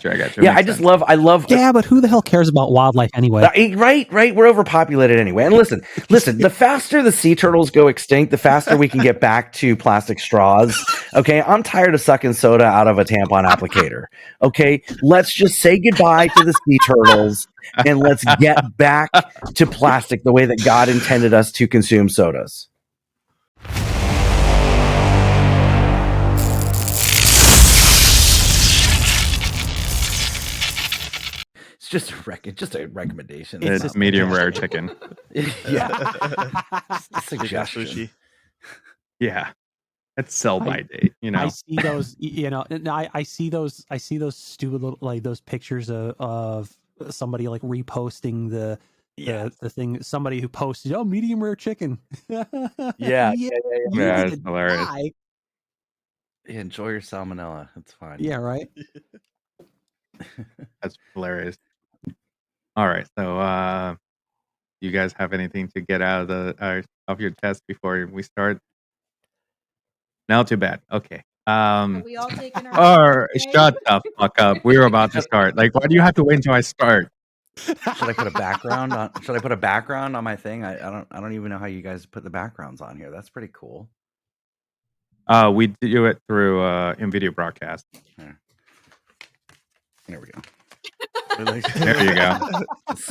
you. Yeah, I love. Yeah, but who the hell cares about wildlife anyway? Right. We're overpopulated anyway. And listen. The faster the sea turtles go extinct, the faster we can get back to plastic straws. Okay, I'm tired of sucking soda out of a tampon applicator. Okay, let's just say goodbye to the sea turtles and let's get back to plastic the way that God intended us to consume sodas. Just a recommendation. It's medium rare chicken. Yeah, suggestion. Yeah, it's sell by date. I see those. I see those. I see those stupid little those pictures of somebody reposting the thing. Somebody who posted, medium rare chicken. Yeah, it's hilarious. Yeah, enjoy your salmonella. It's fine. Yeah, right. That's hilarious. All right, so you guys have anything to get out of your chest before we start? No, too bad. Okay. Are we all taking our Shut the fuck up. We were about to start. Why do you have to wait until I start? Should I put a background on? Should I put a background on my thing? I don't even know how you guys put the backgrounds on here. That's pretty cool. We do it through in-video broadcast. There we go. There you go.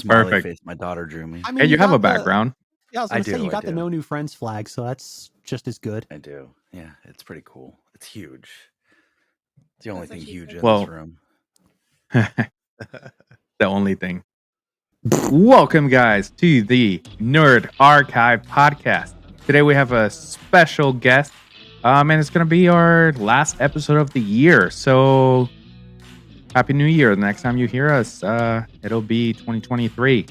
Perfect. Face my daughter drew me. I mean, Hey, you have a background. I was going to say, you got the No New Friends flag, so that's just as good. I do. Yeah, it's pretty cool. It's huge. It's the only thing huge in this room. The only thing. Welcome, guys, to the Nerd Archive podcast. Today we have a special guest, and it's going to be our last episode of the year. So, Happy New Year. The next time you hear us, it'll be 2023.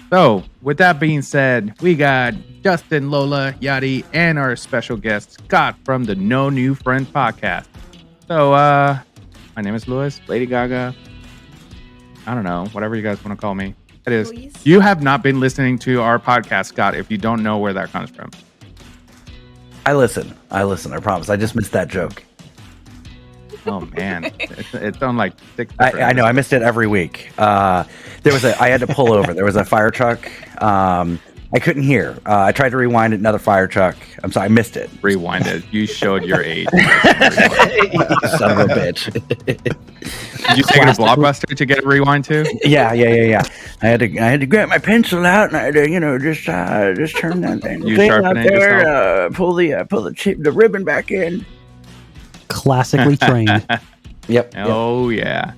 So, with that being said, we got Justin, Lola, Yadi, and our special guest, Scott, from the No New Friend podcast. So, my name is Louis, Lady Gaga. I don't know, whatever you guys want to call me. It is. Louise? You have not been listening to our podcast, Scott, if you don't know where that comes from. I listen. I promise. I just missed that joke. Oh man, it's on like 6. I know. I missed it every week. I had to pull over. There was a fire truck. I couldn't hear. I tried to rewind it. Another fire truck. I'm sorry. I missed it. Rewind it. You showed your age. You son of a bitch. Did you take it to Blockbuster to get a rewind too? Yeah. I had to grab my pencil out and I had to, just turn that thing. You sharpen it yourself? Pull the ribbon back in. Classically trained. Yep. Oh yeah.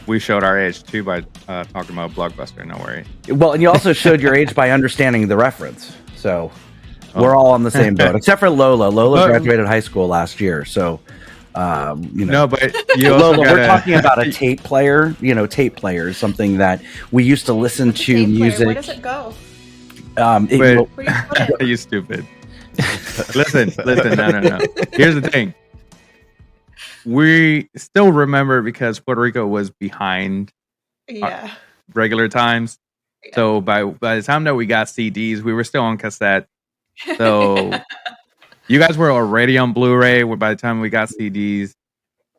We showed our age too by talking about Blockbuster. No worry. Well, and you also showed your age by understanding the reference. So we're all on the same boat, except for Lola. Lola graduated high school last year, so No, but you also Lola, we're talking about a tape player. Tape player is something that we used to listen to music. Where does it go? You stupid. Listen. No. Here's the thing. We still remember because Puerto Rico was behind regular times. Yeah. So by the time that we got CDs, we were still on cassette. So you guys were already on Blu-ray by the time we got CDs.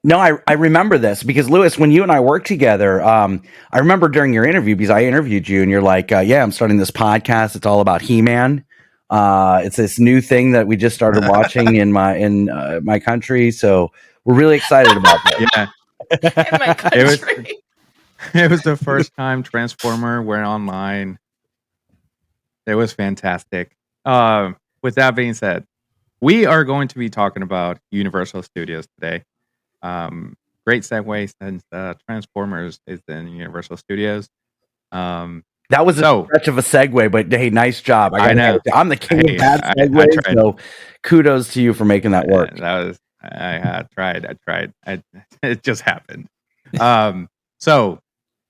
No, I remember this because Louis, when you and I worked together, I remember during your interview because I interviewed you and you're like, I'm starting this podcast. It's all about He-Man. It's this new thing that we just started watching in my country. So we're really excited about that. Yeah. In my country. It was the first time Transformer went online. It was fantastic. With that being said, we are going to be talking about Universal Studios today. Great segue since Transformers is in Universal Studios. That was a stretch of a segue, but hey, nice job. I know. I'm the king of bad segues, so kudos to you for making that work. I tried. It just happened. So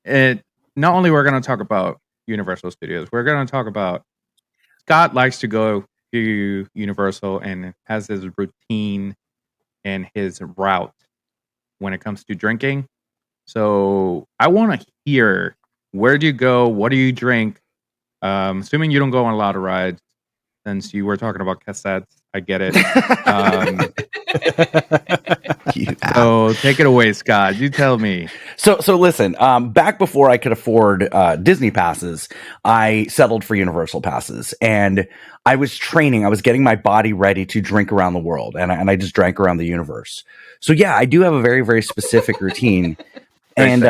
not only we're going to talk about Universal Studios, we're going to talk about Scott likes to go to Universal and has his routine and his route when it comes to drinking. So I want to hear, where do you go? What do you drink? Assuming you don't go on a lot of rides, since you were talking about cassettes. I get it. So take it away, Scott. You tell me. So listen, back before I could afford Disney passes, I settled for Universal passes, and I was training. I was getting my body ready to drink around the world, and I just drank around the universe. So yeah, I do have a very, very specific routine, and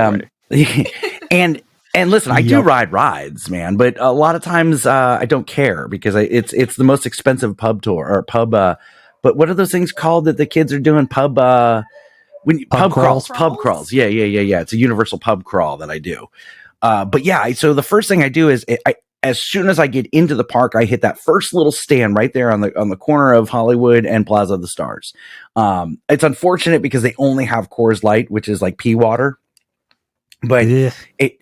and listen, I do ride rides, man, but a lot of times I don't care because it's the most expensive pub tour or pub. But what are those things called that the kids are doing? Pub pub crawls. Yeah. It's a universal pub crawl that I do. But yeah, so the first thing I do is as soon as I get into the park, I hit that first little stand right there on the corner of Hollywood and Plaza of the Stars. It's unfortunate because they only have Coors Light, which is like pea water, but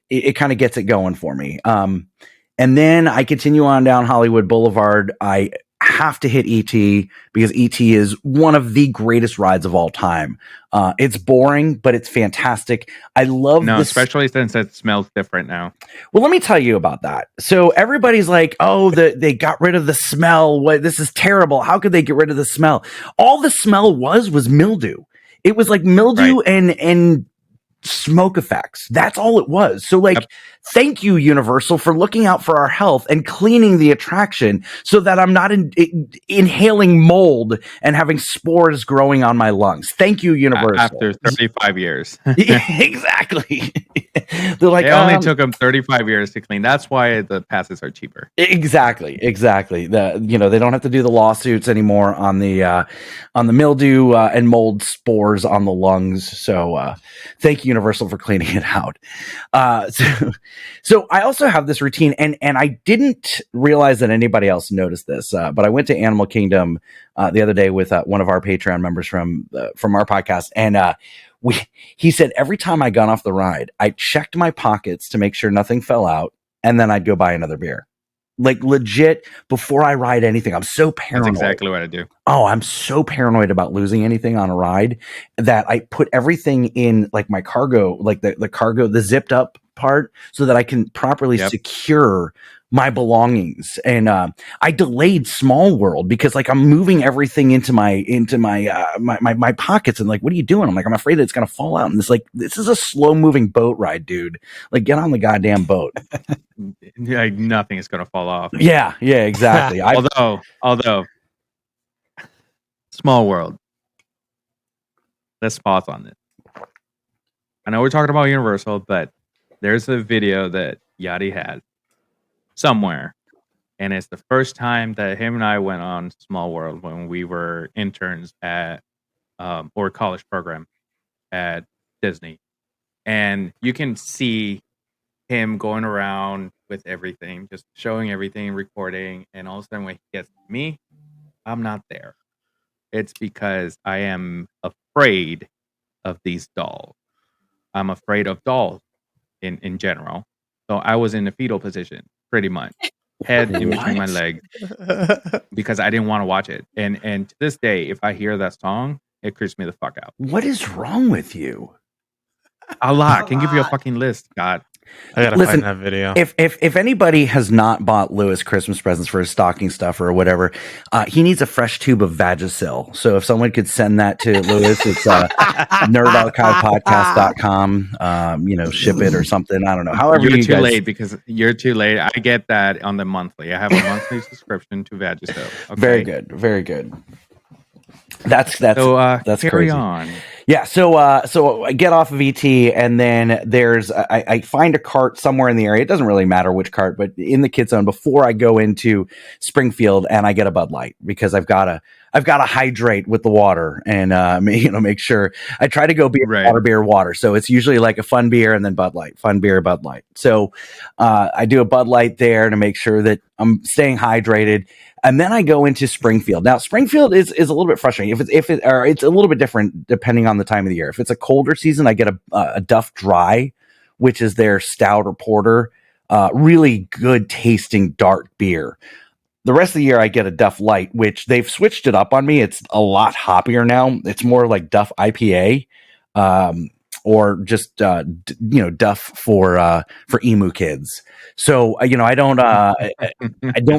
it kind of gets it going for me. And then I continue on down Hollywood Boulevard. I have to hit ET because ET is one of the greatest rides of all time. It's boring, but it's fantastic. I love this, especially since it smells different now. Well, let me tell you about that. So everybody's like, "Oh, they got rid of the smell. What? This is terrible. How could they get rid of the smell?" All the smell was mildew. It was like mildew and smoke effects. That's all it was. So like, thank you, Universal, for looking out for our health and cleaning the attraction so that I'm not inhaling mold and having spores growing on my lungs. Thank you, Universal. After 35 years. Exactly. They're like, it only took them 35 years to clean. That's why the passes are cheaper. Exactly. They don't have to do the lawsuits anymore on the mildew and mold spores on the lungs. So thank you, Universal, for cleaning it out. So I also have this routine, and I didn't realize that anybody else noticed this, but I went to Animal Kingdom the other day with one of our Patreon members from our podcast, and he said every time I got off the ride, I checked my pockets to make sure nothing fell out, and then I'd go buy another beer. Like legit, before I ride anything, I'm so paranoid. That's exactly what I do. Oh, I'm so paranoid about losing anything on a ride that I put everything in like my cargo, like the cargo, the zipped up part, so that I can properly secure my belongings. And I delayed Small World because like I'm moving everything into my my pockets, and like, what are you doing? I'm like, I'm afraid that it's gonna fall out. And it's like, this is a slow moving boat ride, dude. Like, get on the goddamn boat. Like nothing is gonna fall off. Yeah, exactly. Although Small World. Let's pause on this. I know we're talking about Universal, but there's a video that Yachty had somewhere, and it's the first time that him and I went on Small World when we were interns at or college program at Disney, and you can see him going around with everything, just showing everything, recording, and all of a sudden when he gets to me, I'm not there. It's because I am afraid of these dolls. I'm afraid of dolls in general. So I was in the fetal position, pretty much. Head in between my legs. Because I didn't want to watch it. And to this day, if I hear that song, it creeps me the fuck out. What is wrong with you? A lot. I can give you a fucking list, Scott. I gotta find that video. If anybody has not bought Lewis Christmas presents for his stocking stuffer or whatever, he needs a fresh tube of Vagisil. So if someone could send that to Lewis, it's nerdarchivepodcast.com. Ship it or something. I don't know. However, you're too late because you're too late. I get that on the monthly. I have a monthly subscription to Vagisil. Okay? Very good. Very good. That's carry crazy. On. Yeah, so I get off of ET, and then there's I find a cart somewhere in the area. It doesn't really matter which cart, but in the kids zone before I go into Springfield, and I get a Bud Light because I've got to hydrate with the water and make sure I try to go beer, water. So it's usually like a fun beer and then Bud Light, fun beer, Bud Light. So I do a Bud Light there to make sure that I'm staying hydrated. And then I go into Springfield. Now, Springfield is a little bit frustrating. It's a little bit different depending on the time of the year. If it's a colder season, I get a Duff Dry, which is their stout or porter, really good tasting dark beer. The rest of the year, I get a Duff Light, which they've switched it up on me. It's a lot hoppier now. It's more like Duff IPA, or just Duff for emu kids. So I don't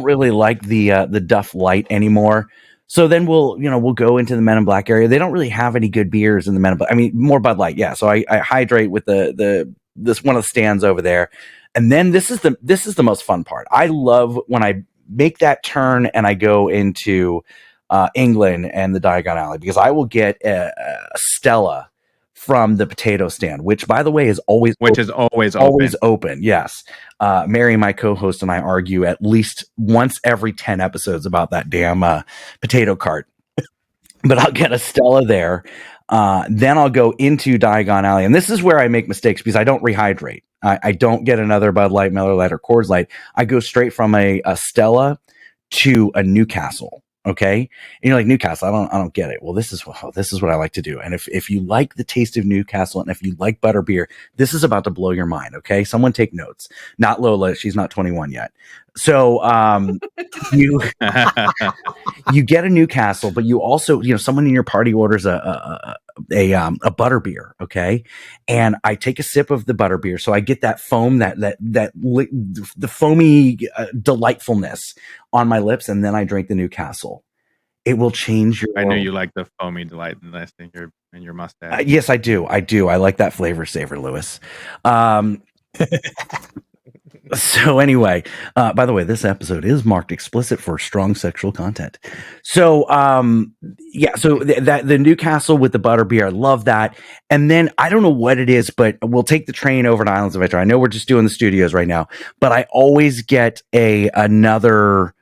really like the Duff Light anymore. So then we'll go into the Men in Black area. They don't really have any good beers in the Men in Black. I mean, more Bud Light, yeah. So I hydrate with this one of the stands over there, and then this is the most fun part. I love when I make that turn and I go into England and the Diagon Alley, because I will get a Stella from the potato stand, which, by the way, is always open. Yes. Mary, my co-host, and I argue at least once every 10 episodes about that damn potato cart. But I'll get a Stella there. Then I'll go into Diagon Alley. And this is where I make mistakes because I don't rehydrate. I don't get another Bud Light, Miller Lite, or Coors Light. I go straight from a Stella to a Newcastle. Okay. And you're like, Newcastle, I don't get it. Well, this is what I like to do. And if you like the taste of Newcastle and if you like butterbeer, this is about to blow your mind. Okay. Someone take notes. Not Lola. She's not 21 yet. So, you get a Newcastle, but you also, someone in your party orders a butterbeer. Okay. And I take a sip of the butterbeer. So I get that foam, the foamy delightfulness on my lips. And then I drink the Newcastle. It will change your. I know you like the foamy delightfulness in your mustache. Yes, I do. I like that flavor saver, Lewis. So anyway, by the way, this episode is marked explicit for strong sexual content. So, so the Newcastle with the butterbeer, I love that. And then I don't know what it is, but we'll take the train over to Islands of Adventure. I know we're just doing the studios right now, but I always get another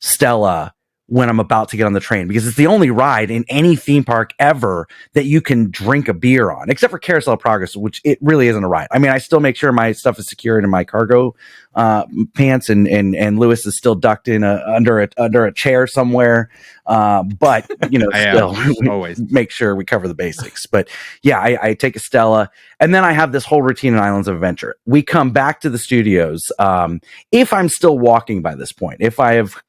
Stella when I'm about to get on the train, because it's the only ride in any theme park ever that you can drink a beer on, except for Carousel of Progress, which it really isn't a ride. I mean, I still make sure my stuff is secured in my cargo pants, and Lewis is still ducked in under a chair somewhere. But still always make sure we cover the basics. But yeah, I take a Stella, and then I have this whole routine in Islands of Adventure. We come back to the studios. If I'm still walking by this point, if I have,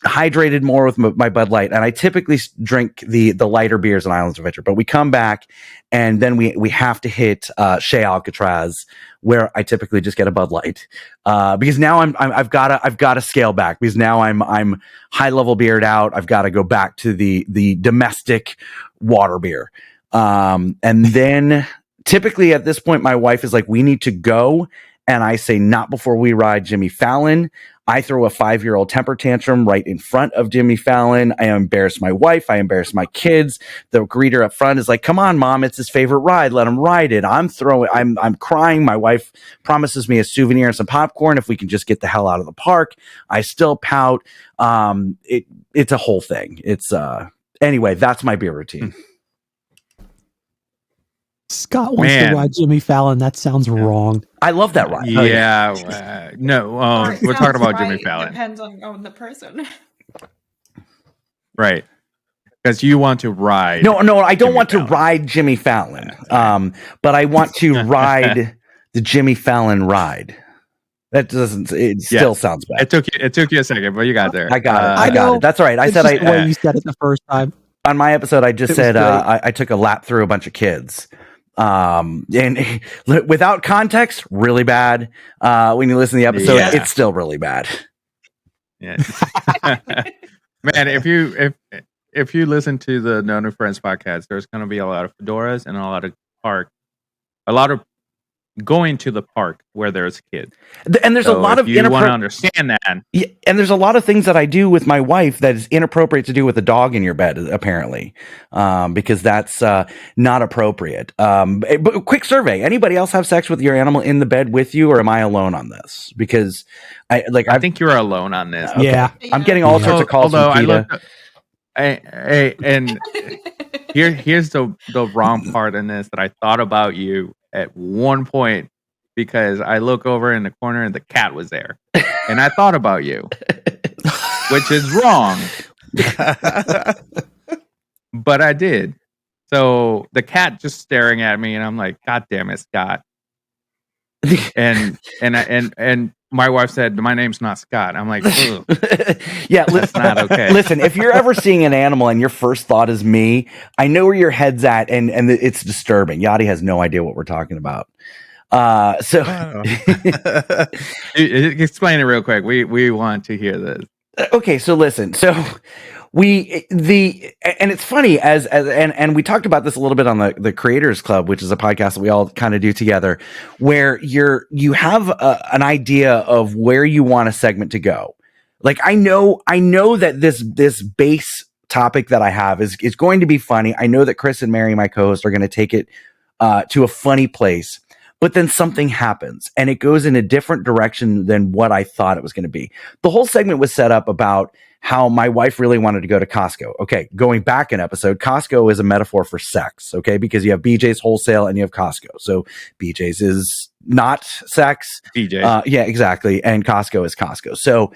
hydrated more with my Bud Light, and I typically drink the lighter beers in Islands of Adventure, but we come back and then we have to hit Chez Alcatraz, where I typically just get a Bud Light, because now I've got to scale back, because now I'm high level beered out. I've got to go back to the domestic water beer, and then typically at this point my wife is like, we need to go, and I say, not before we ride Jimmy Fallon. I throw a 5-year-old temper tantrum right in front of Jimmy Fallon. I embarrass my wife. I embarrass my kids. The greeter up front is like, come on, Mom, it's his favorite ride. Let him ride it. I'm crying. My wife promises me a souvenir and some popcorn if we can just get the hell out of the park. I still pout. It's a whole thing. Anyway, that's my beer routine. Scott wants to ride Jimmy Fallon. That sounds wrong. I love that ride. Yeah. No, we're talking about Jimmy Fallon. Depends on the person. Right. Because you want to ride. No, I don't want to ride Jimmy Fallon. But I want to ride the Jimmy Fallon ride. That doesn't. It still sounds bad. It took you a second, but you got there. I got it. I got it. That's all right. I said the way you said it the first time. On my episode, I just said I took a lap through a bunch of kids. And without context, really bad. When you listen to the episode, it's still really bad. Yeah. Man, if you listen to the No New Friends podcast, there's going to be a lot of fedoras and a lot of going to the park where there's kids. And there's a lot of you want to understand that. Yeah, and there's a lot of things that I do with my wife that is inappropriate to do with a dog in your bed, apparently, because that's not appropriate. But quick survey: anybody else have sex with your animal in the bed with you, or am I alone on this? Because I think you're alone on this. Okay. Yeah, I'm getting all sorts of calls from PETA. And here's the wrong part in this that I thought about you at one point, because I look over in the corner and the cat was there, and I thought about you, which is wrong, but I did. So the cat just staring at me, and I'm like, God damn it, Scott. And my wife said, my name's not Scott. I'm like, ugh. Yeah, that's not okay. Listen, if you're ever seeing an animal and your first thought is me, I know where your head's at, and it's disturbing. Yachty has no idea what we're talking about. So explain it real quick. We want to hear this. Okay, so listen. So and it's funny and we talked about this a little bit on the Creators Club, which is a podcast that we all kind of do together, where you have an idea of where you want a segment to go. Like I know that this base topic that I have is going to be funny. I know that Chris and Mary, my co-host, are going to take it to a funny place. But then something happens and it goes in a different direction than what I thought it was going to be. The whole segment was set up about how my wife really wanted to go to Costco. Okay, going back an episode, Costco is a metaphor for sex, okay? Because you have BJ's Wholesale and you have Costco. So BJ's is not sex. BJ's. Yeah, exactly. And Costco is Costco. So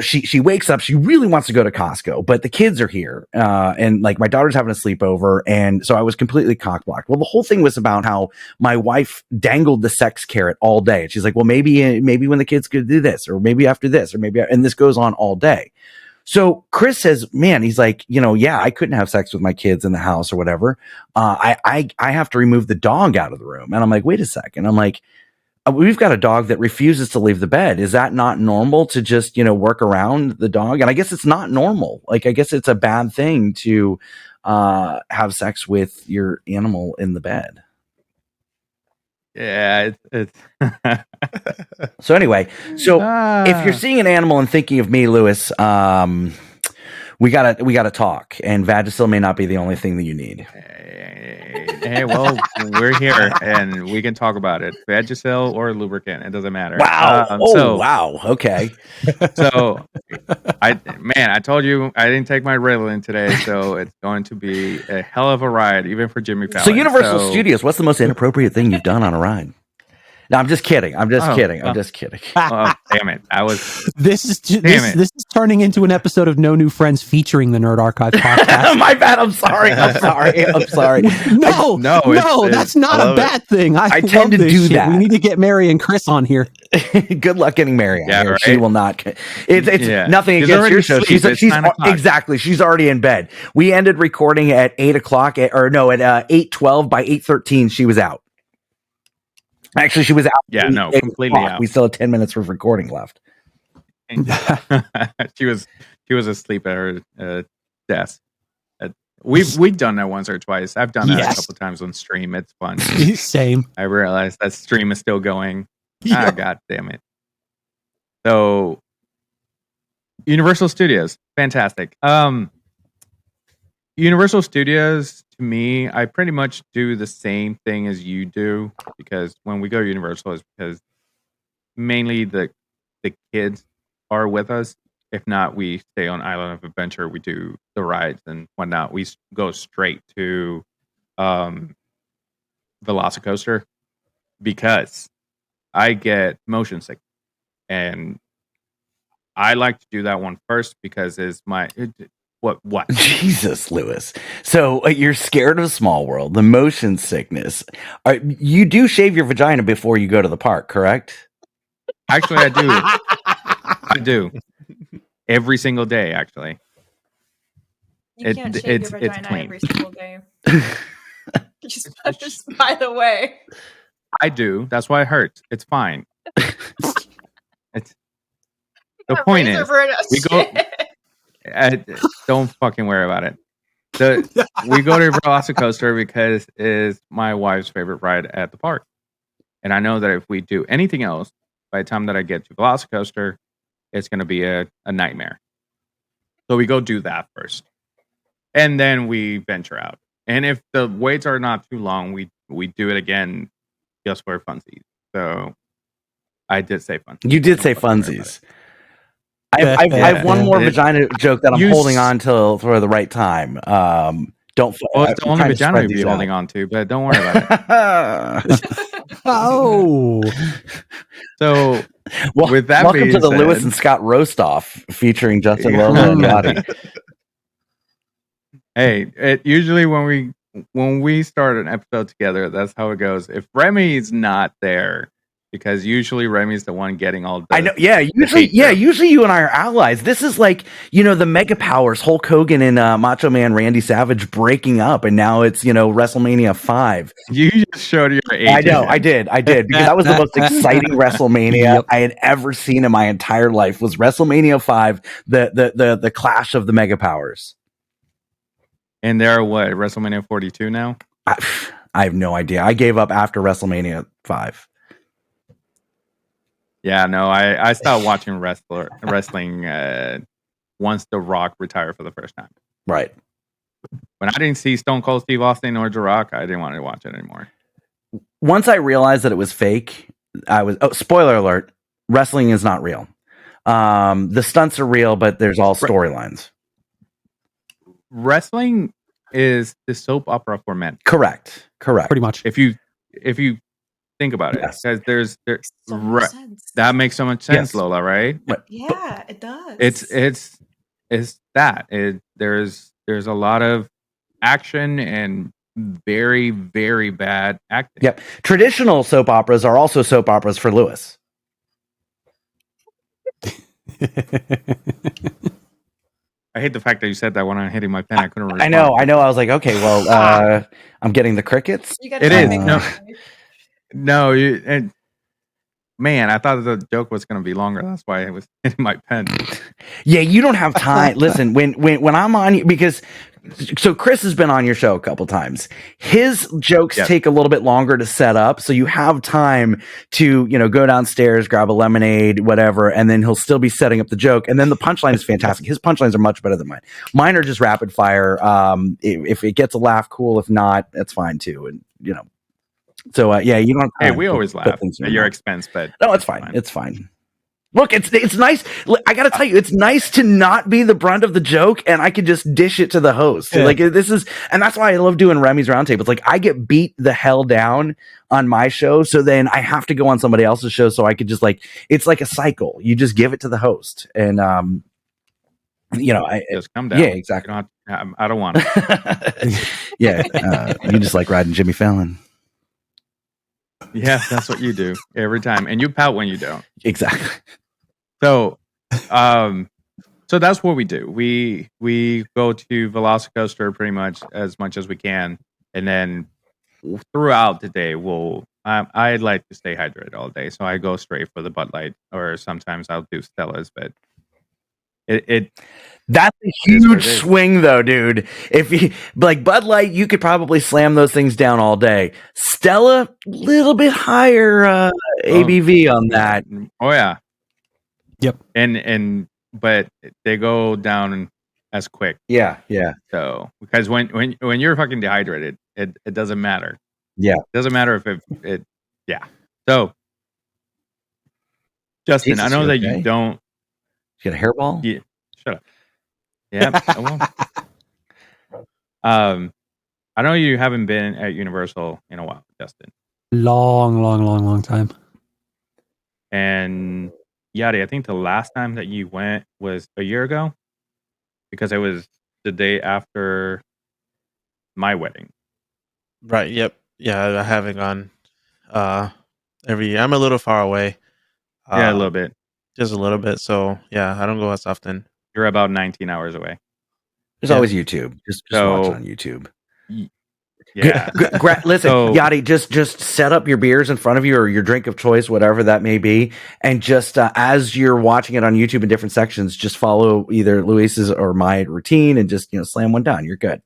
she wakes up, she really wants to go to Costco, but the kids are here. And like my daughter's having a sleepover. And so I was completely cock-blocked. Well, the whole thing was about how my wife dangled the sex carrot all day. And she's like, well, maybe when the kids could do this, or maybe after this, or maybe, and this goes on all day. So Chris says, man, he's like, yeah, I couldn't have sex with my kids in the house or whatever. I have to remove the dog out of the room. And I'm like, wait a second. I'm like, we've got a dog that refuses to leave the bed. Is that not normal to just, work around the dog? And I guess it's not normal. Like, I guess it's a bad thing to have sex with your animal in the bed. Yeah, it's So anyway, if you're seeing an animal and thinking of me, Lewis, we gotta talk. And Vagisil may not be the only thing that you need. Hey, well, we're here and we can talk about it. Vagisil or lubricant, it doesn't matter. Wow. Wow. Okay. So I told you I didn't take my Ritalin today, so it's going to be a hell of a ride, even for Jimmy Fallon. So Universal Studios, what's the most inappropriate thing you've done on a ride? No, I'm just kidding. I'm just kidding. Oh, damn it! This is turning into an episode of No New Friends featuring the Nerd Archive podcast. My bad. I'm sorry. No, that's not a bad thing. I tend to do that. We need to get Mary and Chris on here. Good luck getting Mary on here. Right? She will not. It's nothing against your show. She's exactly. She's already in bed. We ended recording at 8:00 at 8:12. By 8:13, she was out. Actually, she was out. Yeah, no, completely out. We still have 10 minutes of recording left. She was asleep at her desk. We've done that once or twice. I've done that a couple times on stream. It's fun. Same. I realized that stream is still going. Yeah. God damn it. So, Universal Studios, fantastic. Universal Studios, to me, I pretty much do the same thing as you do, because when we go to Universal, it's because mainly the kids are with us. If not, we stay on Island of Adventure. We do the rides and whatnot. We go straight to Velocicoaster because I get motion sick, and I like to do that one first because it's my what? Jesus, Lewis. So you're scared of Small World, the motion sickness. You do shave your vagina before you go to the park, correct? Actually, I do. I do. Every single day, actually. You can't shave your vagina clean every single day. Just by the way. I do. That's why it hurts. It's fine. It's the point is we go. Don't fucking worry about it. We go to Velocicoaster because it's my wife's favorite ride at the park, and I know that if we do anything else, by the time that I get to Velocicoaster, it's going to be a nightmare. So we go do that first, and then we venture out. And if the waits are not too long, we do it again just for funsies. So I did say funsies. You did say funsies. I have one more vagina joke that I'm holding on to for the right time. It's the only vagina you'll be holding on to, but don't worry about it. Oh. So, with that welcome being to the said, Lewis and Scott roast-off featuring Justin, Lola, and Lottie. Hey, usually when we start an episode together, that's how it goes. If Remy's not there, because usually Remy's the one getting all. I know. Yeah, usually you and I are allies. This is like, the Mega Powers, Hulk Hogan and Macho Man Randy Savage breaking up, and now it's WrestleMania 5. You just showed your age. I know, I did, because that was the most exciting WrestleMania I had ever seen in my entire life. Was WrestleMania 5, the clash of the Mega Powers. And they're what, WrestleMania 42 now? I have no idea. I gave up after WrestleMania 5. Yeah, no, I stopped watching wrestling once The Rock retired for the first time. Right. When I didn't see Stone Cold Steve Austin or The Rock, I didn't want to watch it anymore. Once I realized that it was fake, spoiler alert, wrestling is not real. The stunts are real, but there's all storylines. Wrestling is the soap opera for men. Correct. Pretty much. If you think about it, because there's that makes so much sense, Lola, right? Yeah, it does. It's that there's a lot of action and very, very bad acting. Yep. Traditional soap operas are also soap operas for Lewis. I hate the fact that you said that when I'm hitting my pen. I couldn't respond. I know. I was like, okay, well, I'm getting the crickets. It is. No, man, I thought the joke was going to be longer. That's why I was hitting my pen. Yeah, you don't have time. Listen, when I'm on, because so Chris has been on your show a couple times. His jokes take a little bit longer to set up, so you have time to go downstairs, grab a lemonade, whatever, and then he'll still be setting up the joke. And then the punchline is fantastic. His punchlines are much better than mine. Mine are just rapid fire. If it gets a laugh, cool. If not, that's fine too. And So you don't. Hey, we always laugh at your expense, but no, it's fine. It's fine. Look, it's nice. I got to tell you, it's nice to not be the brunt of the joke, and I can just dish it to the host. Yeah. Like this is, and that's why I love doing Remy's Roundtable. It's like I get beat the hell down on my show, so then I have to go on somebody else's show, so I could just it's like a cycle. You just give it to the host, and I just come down. Yeah, exactly. I don't want it. You just like riding Jimmy Fallon. Yeah, that's what you do every time, and you pout when you don't. Exactly. So that's what we do. We go to Velocicoaster pretty much as we can, and then throughout the day, I like to stay hydrated all day, so I go straight for the Bud Light, or sometimes I'll do Stella's, but that's a huge swing, though, dude. If you like Bud Light, you could probably slam those things down all day. Stella, little bit higher ABV on that. Oh yeah, yep. But they go down as quick. Yeah. So because when you're fucking dehydrated, it doesn't matter. Yeah, it doesn't matter if it. Yeah. So, Justin, Jesus, I know that you don't. You got a hairball? Yeah. Shut up. Yeah. I know you haven't been at Universal in a while, Justin. Long time. And Yadi, I think the last time that you went was a year ago, because it was the day after my wedding. Right. Yep. Yeah, I haven't gone every year. I'm a little far away. Yeah, a little bit. Just a little bit. So yeah, I don't go as often. You're about 19 hours away. There's always YouTube. Just watch on YouTube. Yeah. Listen, Yadi, just set up your beers in front of you, or your drink of choice, whatever that may be, and just as you're watching it on YouTube in different sections, just follow either Luis's or my routine, and just slam one down. You're good.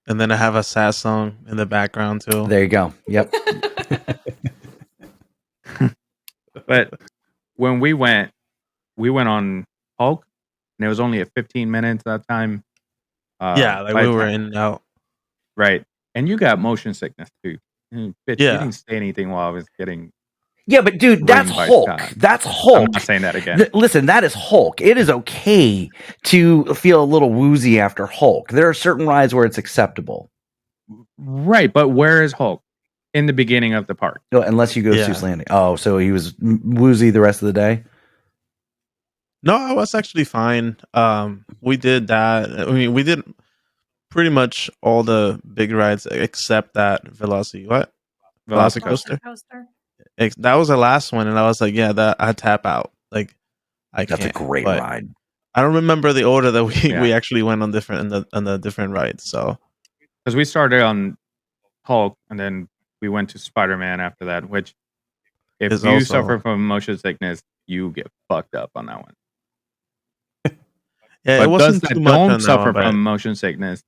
And then I have a sad song in the background too. There you go. Yep. But when we went on Hulk, and it was only at 15 minutes that time. We were in and out. Right. And you got motion sickness too. Bitch, you didn't say anything while I was getting. Yeah, but dude, that's Hulk. Scott. That's Hulk. I'm not saying that again. Listen, that is Hulk. It is okay to feel a little woozy after Hulk. There are certain rides where it's acceptable. Right, but where is Hulk? In the beginning of the park. Unless you go to Seuss Landing. Oh, so he was woozy the rest of the day? No, I was actually fine. We did that. I mean, we did pretty much all the big rides except that Velocicoaster. That was the last one, and I was like, yeah, that I tap out. Like, That's a great but ride. I don't remember the order that Yeah. we actually went on the different rides. So Because we started on Hulk, and then we went to Spider-Man after that. Which, if It's you also- suffer from motion sickness, you get fucked up on that one. yeah, But it wasn't those too that much don't on that suffer one, but from motion sickness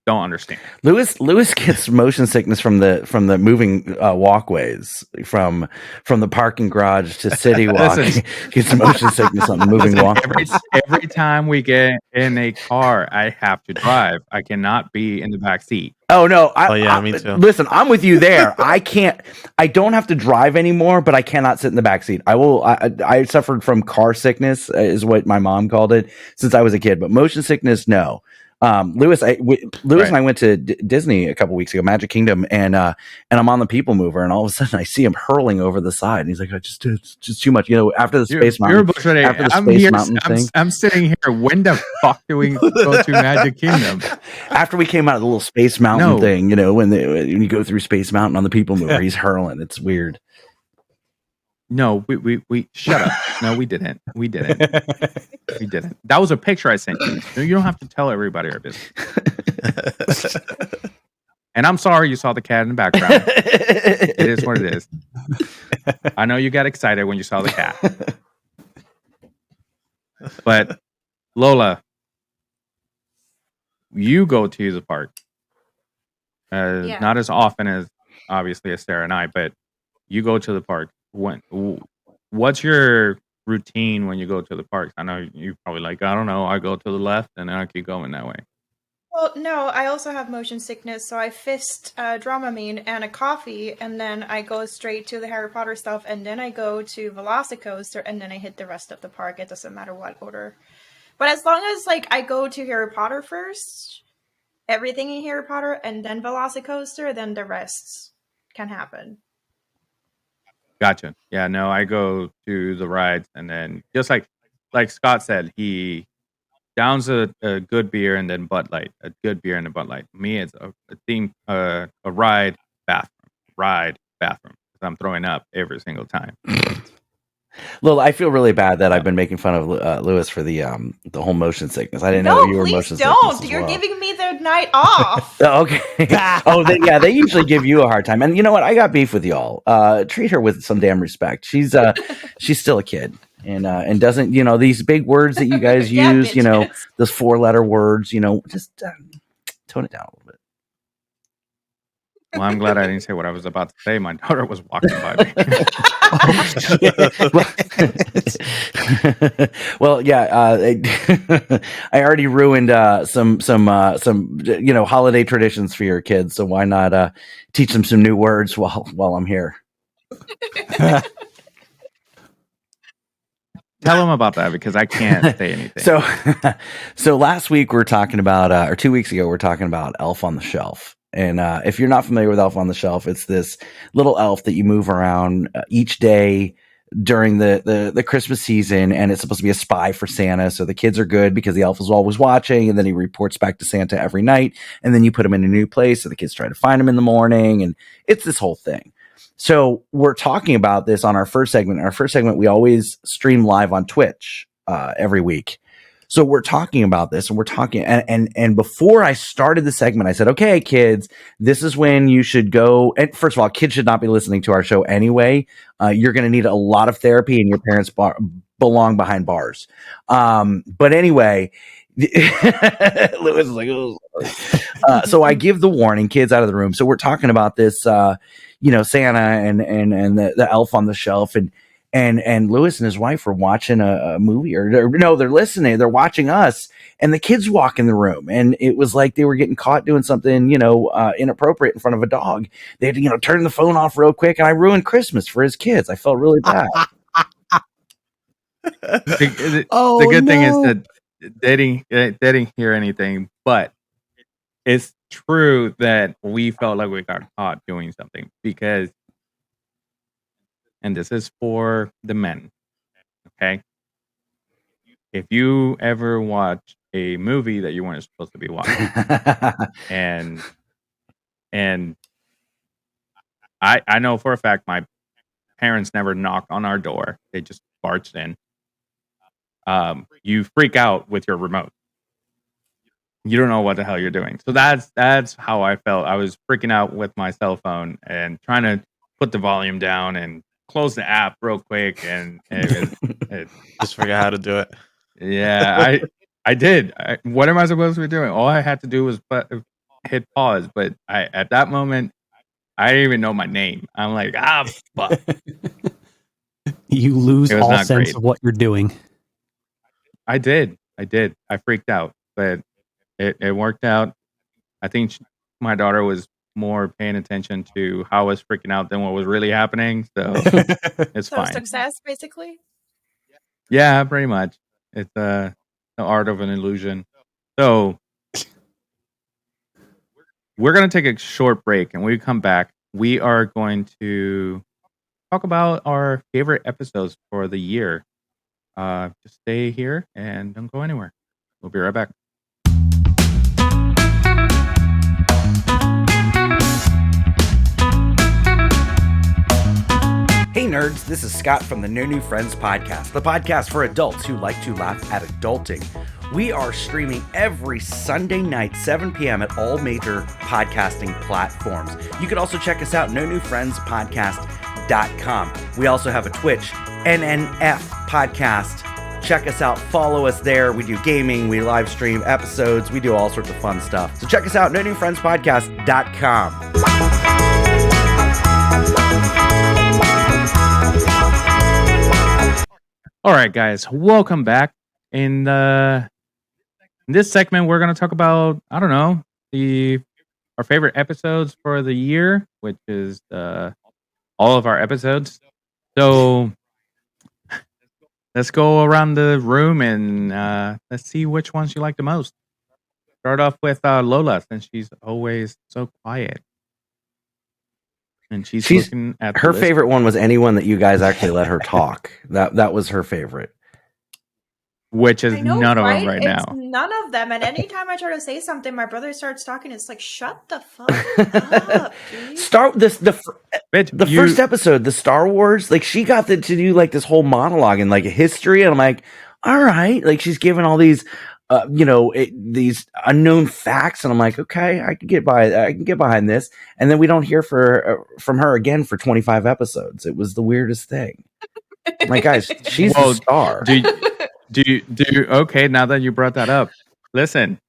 don't understand. Lewis gets motion sickness from the moving walkways from the parking garage to City Walk. Listen. Gets motion sickness on the moving Listen, walkways. every time we get in a car, I have to drive. I cannot be in the back seat. Oh no! Me too. Listen, I'm with you there. I don't have to drive anymore, but I cannot sit in the back seat. I suffered from car sickness, is what my mom called it, since I was a kid. But motion sickness, no. Lewis and I went to Disney a couple weeks ago, Magic Kingdom, and I'm on the People Mover, and all of a sudden I see him hurling over the side, and he's like, it's just too much, after the Space Mountain. After the Space Mountain thing, I'm sitting here. When the fuck do we go to Magic Kingdom? After we came out of the little Space Mountain thing, when you go through Space Mountain on the People Mover, he's hurling. It's weird. No, we shut up. No, we didn't. We didn't. That was a picture I sent you. No, you don't have to tell everybody our business. And I'm sorry you saw the cat in the background. It is what it is. I know you got excited when you saw the cat. But Lola, you go to the park. Not as often as obviously as Sarah and I, but you go to the park. What's your routine when you go to the parks? I know you probably I don't know, I go to the left and then I keep going that way. Well, no, I also have motion sickness, so I fist Dramamine and a coffee, and then I go straight to the Harry Potter stuff, and then I go to Velocicoaster, and then I hit the rest of the park. It doesn't matter what order. But as long as I go to Harry Potter first, everything in Harry Potter, and then Velocicoaster, then the rest can happen. Gotcha. Yeah, no, I go to the rides, and then just like Scott said, he downs a good beer and then Bud Light, a good beer and a Bud Light. Me, it's a theme, a ride bathroom. I'm throwing up every single time. Lola, I feel really bad that I've been making fun of Lewis for the whole motion sickness. I didn't know you were motion sickness. No, please don't. You're giving me the night off. Okay. They usually give you a hard time. And you know what? I got beef with y'all. Treat her with some damn respect. She's still a kid. And doesn't, these big words that you guys use, those 4-letter words, just tone it down a little bit. Well, I'm glad I didn't say what I was about to say. My daughter was walking by me. Well, yeah, I already ruined some holiday traditions for your kids. So why not teach them some new words while I'm here? Tell them about that because I can't say anything. So last week we're talking about, or 2 weeks ago we're talking about Elf on the Shelf. And if you're not familiar with Elf on the Shelf, it's this little elf that you move around each day during the Christmas season, and it's supposed to be a spy for Santa. So the kids are good because the elf is always watching, and then he reports back to Santa every night, and then you put him in a new place, so the kids try to find him in the morning, and it's this whole thing. So we're talking about this on our first segment. In our first segment, we always stream live on Twitch every week. So we're talking about this, and we're talking, and before I started the segment, I said, okay, kids, this is when you should go. And first of all, kids should not be listening to our show anyway. You're going to need a lot of therapy, and your parents belong behind bars. But anyway, Lewis is like, oh. So I give the warning, kids out of the room. So we're talking about this, Santa and the elf on the shelf, and Lewis and his wife were watching a movie, or no, they're listening. They're watching us, and the kids walk in the room, and it was like they were getting caught doing something, inappropriate in front of a dog. They had to, turn the phone off real quick, and I ruined Christmas for his kids. I felt really bad. The good thing is that they didn't hear anything, but it's true that we felt like we got caught doing something because. And this is for the men, okay? If you ever watch a movie that you weren't supposed to be watching, and I know for a fact parents never knocked on our door. They just barged in. You freak out with your remote. You don't know what the hell you're doing. So that's how I felt. I was freaking out with my cell phone and trying to put the volume down and close the app real quick. And it Just forgot how to do it. yeah, I did. What am I supposed to be doing? All I had to do was hit pause. But at that moment, I didn't even know my name. I'm like, fuck. You lose It was all not sense great. of what you're doing. I did. I freaked out, but it worked out. I think my daughter was more paying attention to how I was freaking out than what was really happening. So it's So fine. success, basically. Yeah, pretty much. It's the art of an illusion. So we're going to take a short break, and when we come back, we are going to talk about our favorite episodes for the year. Just stay here and don't go anywhere. We'll be right back. Hey nerds, this is Scott from the No New Friends podcast, the podcast for adults who like to laugh at adulting. We are streaming every Sunday night, 7 p.m. at all major podcasting platforms. You can also check us out, nonewfriendspodcast.com. We also have a Twitch, NNF podcast. Check us out, follow us there. We do gaming, we live stream episodes, we do all sorts of fun stuff. So check us out, nonewfriendspodcast.com. All right, guys, welcome back. In this segment, we're going to talk about, I don't know, our favorite episodes for the year, which is all of our episodes. So let's go around the room and let's see which ones you like the most. Start off with Lola, since she's always so quiet. And she's looking at her the list. favorite one was anyone that you guys actually let her talk. That was her favorite. Which is I know, none of right? them right It's now. none of them. And anytime I try to say something, my brother starts talking. It's like, shut the fuck up, dude. The first episode, the Star Wars, like she got to do like this whole monologue and like a history, and I'm like, all right, like she's giving all these, these unknown facts, and I'm like, okay, I can get behind this, and then we don't hear from her again for 25 episodes. It was the weirdest thing. I'm like, guys, she's a star. Do you okay, now that you brought that up, listen,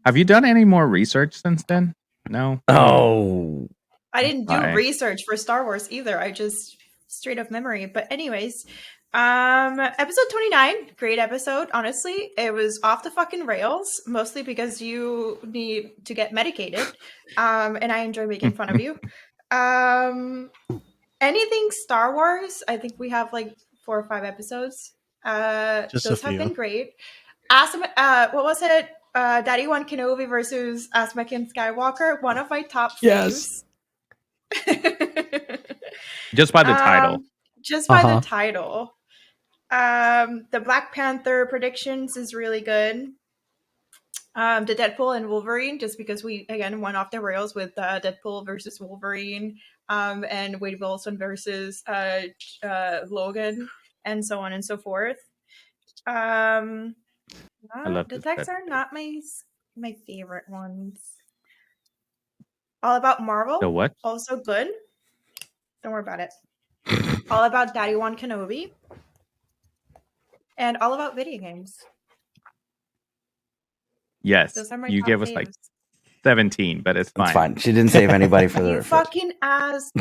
have you done any more research since then? No. Oh, I didn't do research for Star Wars either. I just straight up memory. But anyways, episode 29, great episode. Honestly, it was off the fucking rails, mostly because you need to get medicated. And I enjoy making fun of you. Anything Star Wars, I think we have like 4 or 5 episodes. Those have been great. What was it? Daddy One Kenobi versus Anakin Skywalker. One of my top faves. Just by the title. Just by the title. The Black Panther predictions is really good. The Deadpool and Wolverine, just because we again went off the rails with Deadpool versus Wolverine, and Wade Wilson versus Logan, and so on and so forth. The texts are not my favorite ones. All About Marvel. The what? Also good. Don't worry about it. All About Daddy One Kenobi. And All About Video Games. Yes. You gave us like 17, but it's fine. It's fine. She didn't save anybody for the You fucking asked.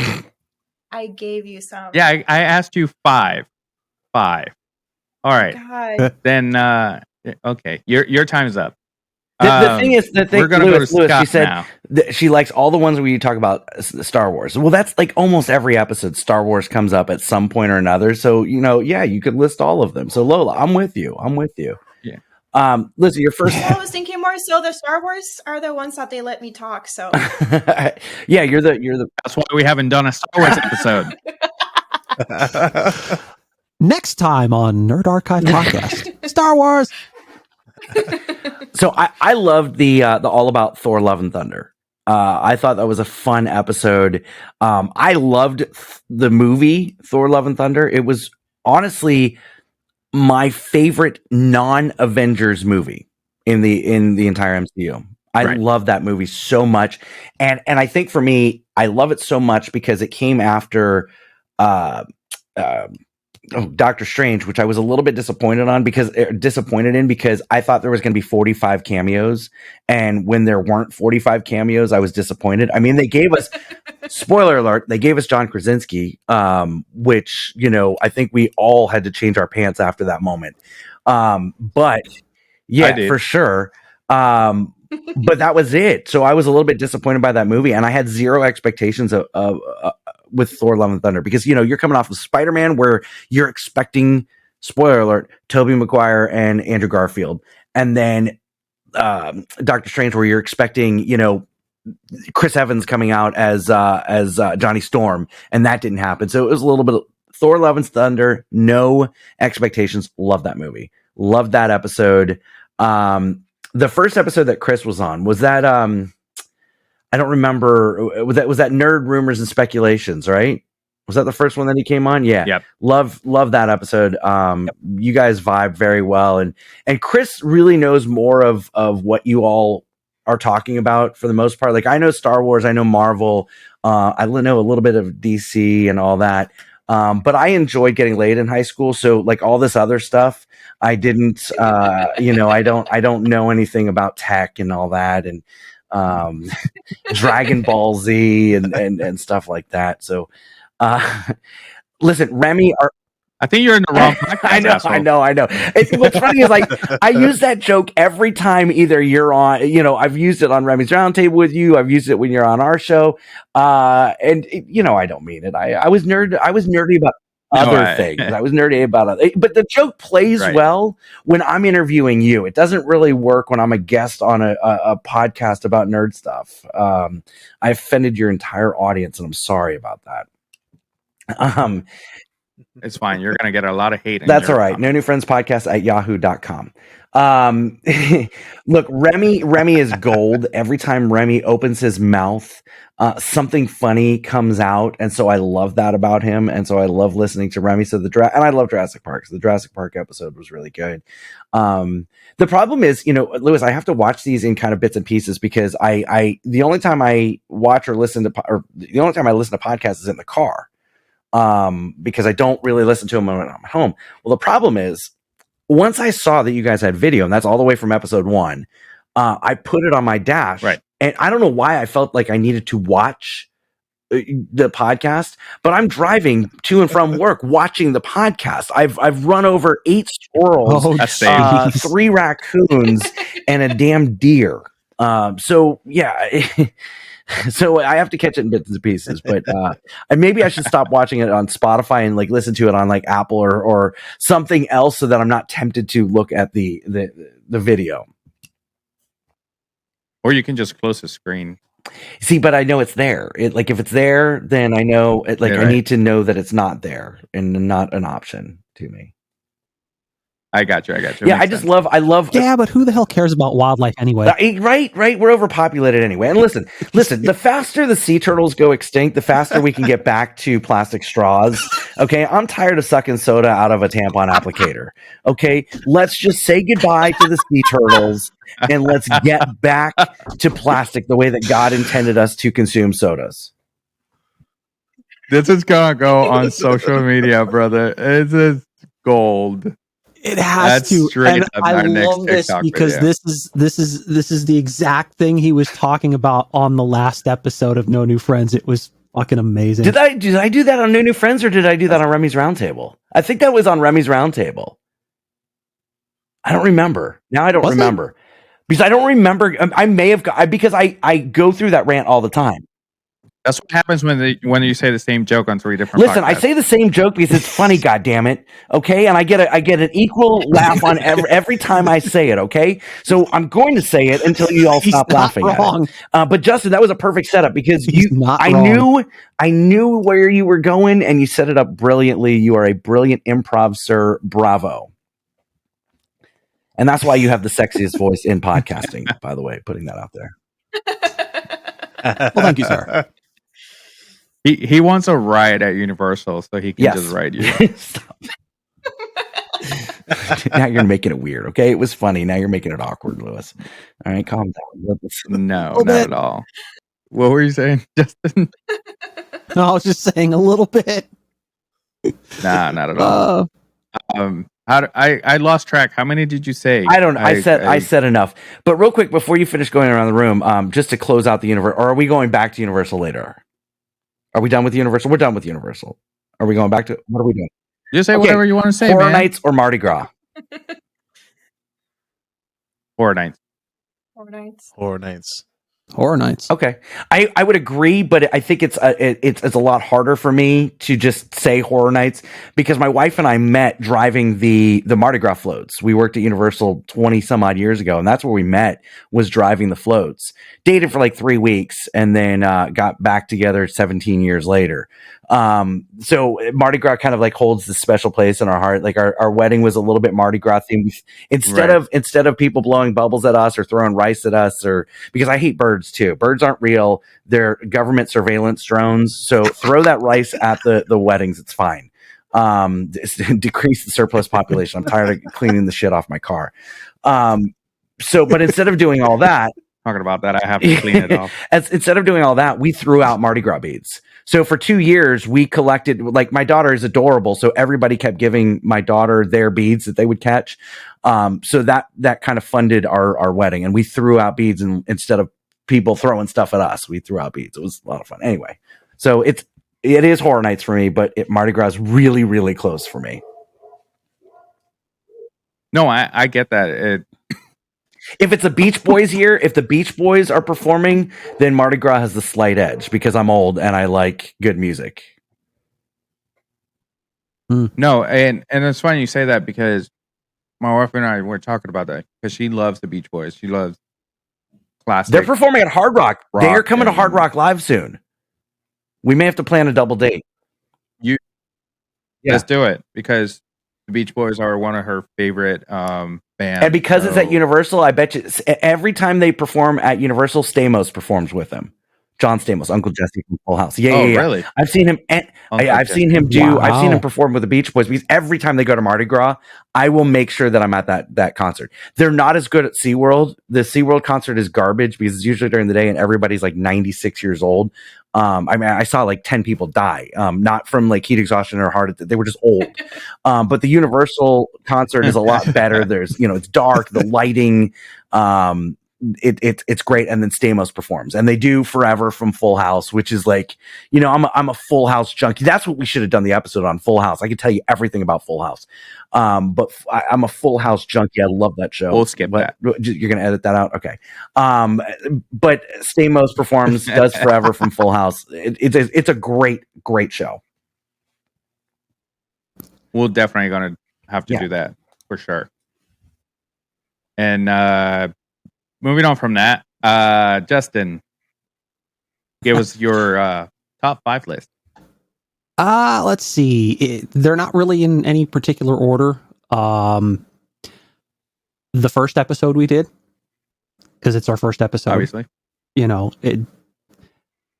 I gave you some. Yeah, I asked you 5. All right. God. Then okay, your time's up. The thing is, we're gonna go to Scott she said now. She likes all the ones where you talk about Star Wars. Well, that's like almost every episode. Star Wars comes up at some point or another. So you could list all of them. So Lola, I'm with you. Yeah. Listen, your first. I was thinking more so the Star Wars are the ones that they let me talk. So yeah, you're the. That's why we haven't done a Star Wars episode. Next time on Nerd Archive Podcast, Star Wars. So I loved the All About Thor: Love and Thunder. I thought that was a fun episode. I loved the movie Thor: Love and Thunder. It was honestly my favorite non-Avengers movie in the entire MCU. I Right. love that movie so much, and I think for me, I love it so much because it came after uh, uh, Doctor Strange, which I was a little bit disappointed in because I thought there was going to be 45 cameos, and when there weren't 45 cameos, I was disappointed. I mean, they gave us spoiler alert, they gave us John Krasinski, which I think we all had to change our pants after that moment. But yeah, for sure. But that was it. So I was a little bit disappointed by that movie, and I had zero expectations of with Thor: Love and Thunder because you're coming off of Spider-Man, where you're expecting, spoiler alert, Tobey Maguire and Andrew Garfield, and then Doctor Strange, where you're expecting Chris Evans coming out as Johnny Storm, and that didn't happen. So it was a little bit of Thor: Love and Thunder, no expectations. Love that movie. Loved that episode. The first episode that Chris was on was that I don't remember. Was that Nerd Rumors and Speculations, right? Was that the first one that he came on? Yeah. Yep. Love that episode. You guys vibe very well, and Chris really knows more of what you all are talking about for the most part. Like, I know Star Wars, I know Marvel, I know a little bit of DC and all that. But I enjoyed getting laid in high school, so like all this other stuff, I didn't. I don't know anything about tech and all that, and Dragon Ball Z and stuff like that. So, listen, Remy, I think you're in the wrong podcast. I know. What's funny is, like, I use that joke every time either you're on, I've used it on Remy's Roundtable with you. I've used it when you're on our show. And I don't mean it. I was nerdy about other things. I was nerdy about other, but the joke plays well when I'm interviewing you. It doesn't really work when I'm a guest on a podcast about nerd stuff. I offended your entire audience, and I'm sorry about that. It's fine. You're going to get a lot of hate. That's all right. No New Friends Podcast at yahoo.com. Look, Remy is gold. Every time Remy opens his mouth, something funny comes out. And so I love that about him. And so I love listening to Remy. So and I love Jurassic Park. So the Jurassic Park episode was really good. The problem is, Lewis, I have to watch these in kind of bits and pieces because the only time I watch or listen to podcasts is in the car. Because I don't really listen to them when I'm home. Well, the problem is, once I saw that you guys had video, and that's all the way from episode 1, I put it on my dash. Right. And I don't know why I felt like I needed to watch the podcast, but I'm driving to and from work watching the podcast. I've run over 8 squirrels, 3 raccoons, and a damn deer. So yeah. So I have to catch it in bits and pieces, but and maybe I should stop watching it on Spotify and like listen to it on like Apple or something else, so that I'm not tempted to look at the video. Or you can just close the screen. See, but I know it's there. Like, if it's there, then I know it. Like, I need to know that it's not there and not an option to me. I got you. Yeah, I love. Yeah, but who the hell cares about wildlife anyway? Right. We're overpopulated anyway. And listen. The faster the sea turtles go extinct, the faster we can get back to plastic straws. Okay, I'm tired of sucking soda out of a tampon applicator. Okay, let's just say goodbye to the sea turtles and let's get back to plastic the way that God intended us to consume sodas. This is gonna go on social media, brother. It is gold. It has to, and I love this because this is the exact thing he was talking about on the last episode of No New Friends. It was fucking amazing. Did I do that on No New Friends, or did I do that on Remy's Roundtable? I think that was on Remy's Roundtable. I don't remember. Now I don't remember. Because I don't remember. I may have because I go through that rant all the time. That's what happens when you say the same joke on 3 different. Listen, podcasts. I say the same joke because it's funny. God damn it! Okay, and I get an equal laugh on every time I say it. Okay, so I'm going to say it until you all stop laughing at it. But Justin, that was a perfect setup because I knew where you were going, and you set it up brilliantly. You are a brilliant improv, sir. Bravo. And that's why you have the sexiest voice in podcasting. By the way, putting that out there. Well, thank you, sir. He wants a ride at Universal so he can Yes. just ride you. Stop. Now you're making it weird, okay? It was funny. Now you're making it awkward, Lewis. All right, calm down. No, Little not bit. at all. What were you saying, Justin? No, I was just saying a little bit. Nah, not at all. I lost track. How many did you say? I don't. I said enough. But real quick, before you finish going around the room, just to close out the universe, or are we going back to Universal later? Are we done with Universal? We're done with Universal. Are we going back to? What are we doing? Just say whatever you want to say, Horror man. Nights or Mardi Gras? Horror Nights. Horror Nights. Horror Nights. Horror Nights. Okay, I would agree, but I think it's a lot harder for me to just say Horror Nights because my wife and I met driving the Mardi Gras floats. We worked at Universal 20 some odd years ago, and that's where we met, was driving the floats. Dated for like 3 weeks, and then got back together 17 years later. So Mardi Gras kind of like holds this special place in our heart. Like our wedding was a little bit Mardi Gras themed. Instead of people blowing bubbles at us or throwing rice at us, or because I hate birds too. Birds aren't real. They're government surveillance drones. So throw that rice at the weddings. It's fine. Decrease the surplus population. I'm tired of cleaning the shit off my car. But instead of doing all that, Talking about that, I have to clean it off. instead of doing all that, we threw out Mardi Gras beads. So for 2 years, we collected, like, my daughter is adorable, so everybody kept giving my daughter their beads that they would catch. So that kind of funded our wedding, and we threw out beads, and instead of people throwing stuff at us, we threw out beads. It was a lot of fun. Anyway, so it is Horror Nights for me, but Mardi Gras is really, really close for me. No, I get that. If it's a Beach Boys year, if the Beach Boys are performing, then Mardi Gras has the slight edge because I'm old and I like good music. No, and it's funny you say that because my wife and I were talking about that because she loves the Beach Boys. She loves classic. They're performing at Hard Rock. They are coming to Hard Rock Live soon. We may have to plan a double date. Let's do it because the Beach Boys are one of her favorite bands. And because it's at Universal, I bet you every time they perform at Universal, Stamos performs with them. John Stamos, Uncle Jesse from Full House. Yeah. Really? I've seen him. I've seen him perform with the Beach Boys because every time they go to Mardi Gras, I will make sure that I'm at that concert. They're not as good at SeaWorld. The SeaWorld concert is garbage because it's usually during the day and everybody's like 96 years old. I saw like 10 people die, not from like heat exhaustion or heart attack. They were just old. But the Universal concert is a lot better. There's, it's dark, the lighting, it's great. And then Stamos performs, and they do Forever from Full House, which is like, I'm a Full House junkie. That's what we should have done the episode on, Full House. I could tell you everything about Full House. But I'm a Full House junkie. I love that show. We'll skip that. You're going to edit that out? Okay. But Stamos performs, does Forever from Full House. It's a great, great show. We're definitely going to have to do that for sure. And moving on from that, Justin, give us your top 5 list. Let's see. They're not really in any particular order. The first episode we did, because it's our first episode. Obviously.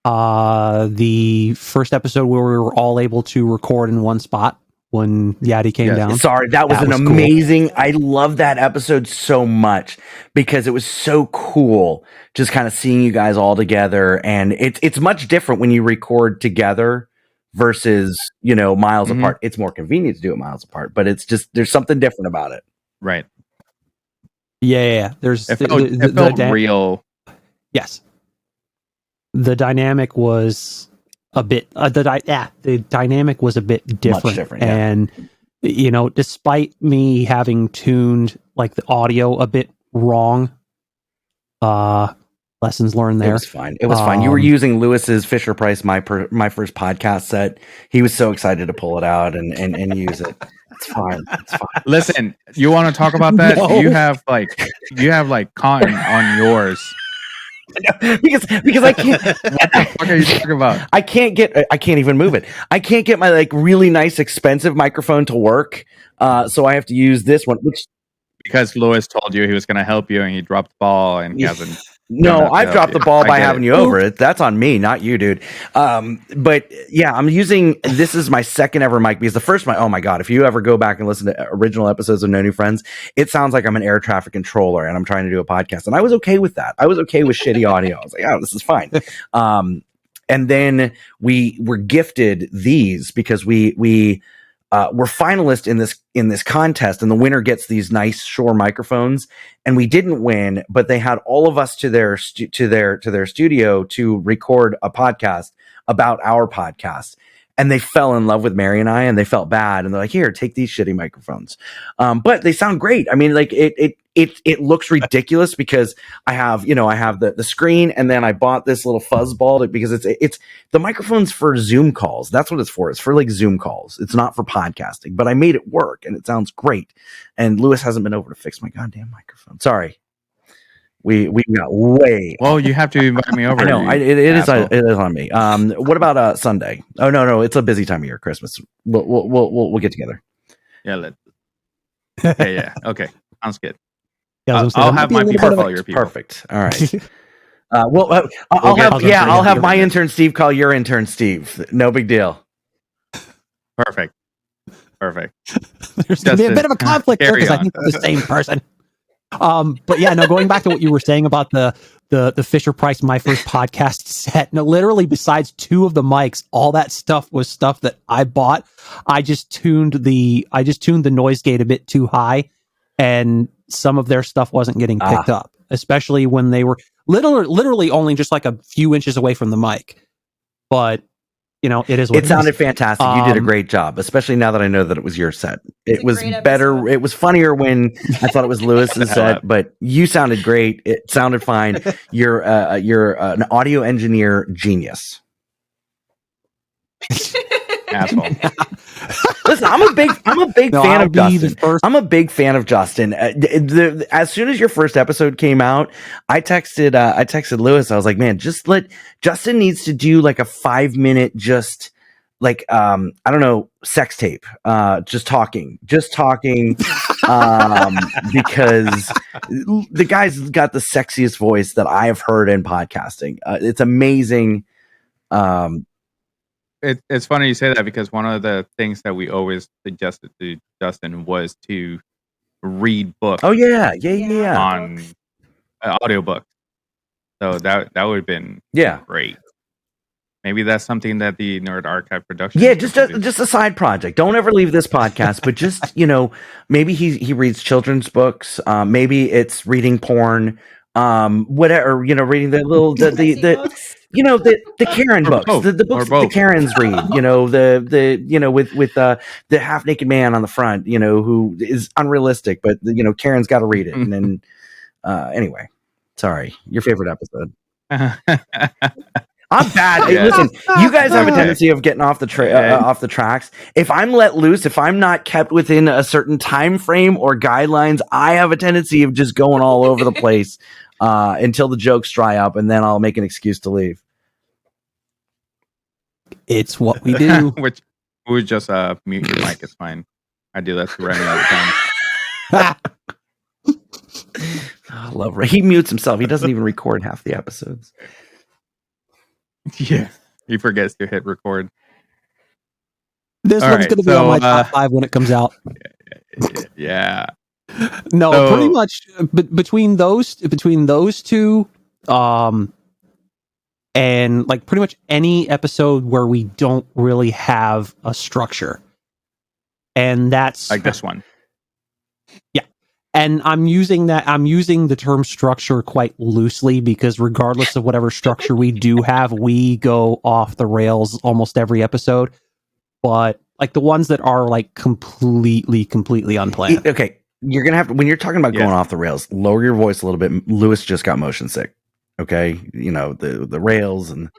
The first episode where we were all able to record in one spot when Yadi came down. Sorry, that was an amazing. Cool. I love that episode so much because it was so cool just kind of seeing you guys all together, and it's much different when you record together versus miles apart. It's more convenient to do it miles apart, but it's just there's something different about it. Right. Yeah. There's it felt real. Yes. The dynamic was a bit the dynamic was a bit different. Much different, yeah. And despite me having tuned like the audio a bit wrong, lessons learned there. It was fine. You were using Lewis's Fisher Price my first podcast set. He was so excited to pull it out and use it. It's fine. Listen, you want to talk about that? No. You have like cotton on yours. because I can't. What the fuck are you talking about? I can't even move it. I can't get my like really nice expensive microphone to work. So I have to use this one, which because Lewis told you he was going to help you and he dropped the ball and he hasn't No, I've dropped the ball by get having it. you over it. That's on me, not you, dude. But yeah, I'm using, this is my second ever mic because the first mic, oh my God, if you ever go back and listen to original episodes of No New Friends, it sounds like I'm an air traffic controller and I'm trying to do a podcast. And I was okay with that. I was okay with shitty audio. I was like, oh, this is fine. And then we were gifted these because we were finalists in this contest, and the winner gets these nice Shure microphones. And we didn't win, but they had all of us to their studio to record a podcast about our podcast. And they fell in love with Mary and I, and they felt bad, and they're like, "Here, take these shitty microphones." But they sound great. I mean, like it looks ridiculous because I have the screen, and then I bought this little fuzz ball because it's the microphone's for Zoom calls. That's what it's for. It's for like Zoom calls. It's not for podcasting. But I made it work, and it sounds great. And Lewis hasn't been over to fix my goddamn microphone. Sorry. We got way. Well, you have to invite me over. I know it is on me. What about Sunday? Oh no, it's a busy time of year. Christmas. We'll get together. Yeah, yeah. Okay, sounds good. Yeah, I'll have my people call your people. Perfect. All right. I'll have my intern Steve call your intern Steve. No big deal. Perfect. There's going to be a bit of a conflict there because I think they're the same person. But yeah, no, going back to what you were saying about the Fisher Price My First Podcast set. No, literally besides two of the mics, all that stuff was stuff that I bought. I just tuned the noise gate a bit too high, and some of their stuff wasn't getting picked up, especially when they were literally only just like a few inches away from the mic. But it is what it sounded fantastic. You did a great job, especially now that I know that it was your set. It was better. It was funnier when I thought it was Lewis's set, but you sounded great. It sounded fine. You're an audio engineer genius. Asshole. Listen, I'm a big fan of Justin. I'm a big fan of Justin. As soon as your first episode came out, I texted Lewis. I was like, man, Justin needs to do like a 5-minute, just like, I don't know, sex tape, just talking, because the guy's got the sexiest voice that I have heard in podcasting. It's amazing. It's funny you say that because one of the things that we always suggested to Justin was to read books. Oh yeah. On audiobooks. So that would have been great. Maybe that's something that the Nerd Archive production. Yeah, just a side project. Don't ever leave this podcast, but just maybe he reads children's books. Maybe it's reading porn. Whatever, reading the Karen books, the books that the Karens read, with the half naked man on the front, who is unrealistic, but Karen's got to read it. And then, anyway, sorry, your favorite episode. I'm bad. Hey, listen, you guys have a tendency of getting off the tracks. If I'm let loose, if I'm not kept within a certain time frame or guidelines, I have a tendency of just going all over the place until the jokes dry up, and then I'll make an excuse to leave. It's what we do. Which we would just mute your mic. It's fine. I do that to Remy all the time. I love Ray. He mutes himself. He doesn't even record half the episodes. Yeah, he forgets to hit record. This one's going to be on my top 5 when it comes out. Yeah. No, pretty much between those two, and like pretty much any episode where we don't really have a structure, and that's like this one. Yeah. And I'm using the term structure quite loosely because regardless of whatever structure we do have, we go off the rails almost every episode. But like the ones that are like completely unplanned. Okay. You're going to have to, when you're talking about going off the rails, lower your voice a little bit. Lewis just got motion sick. Okay. The rails and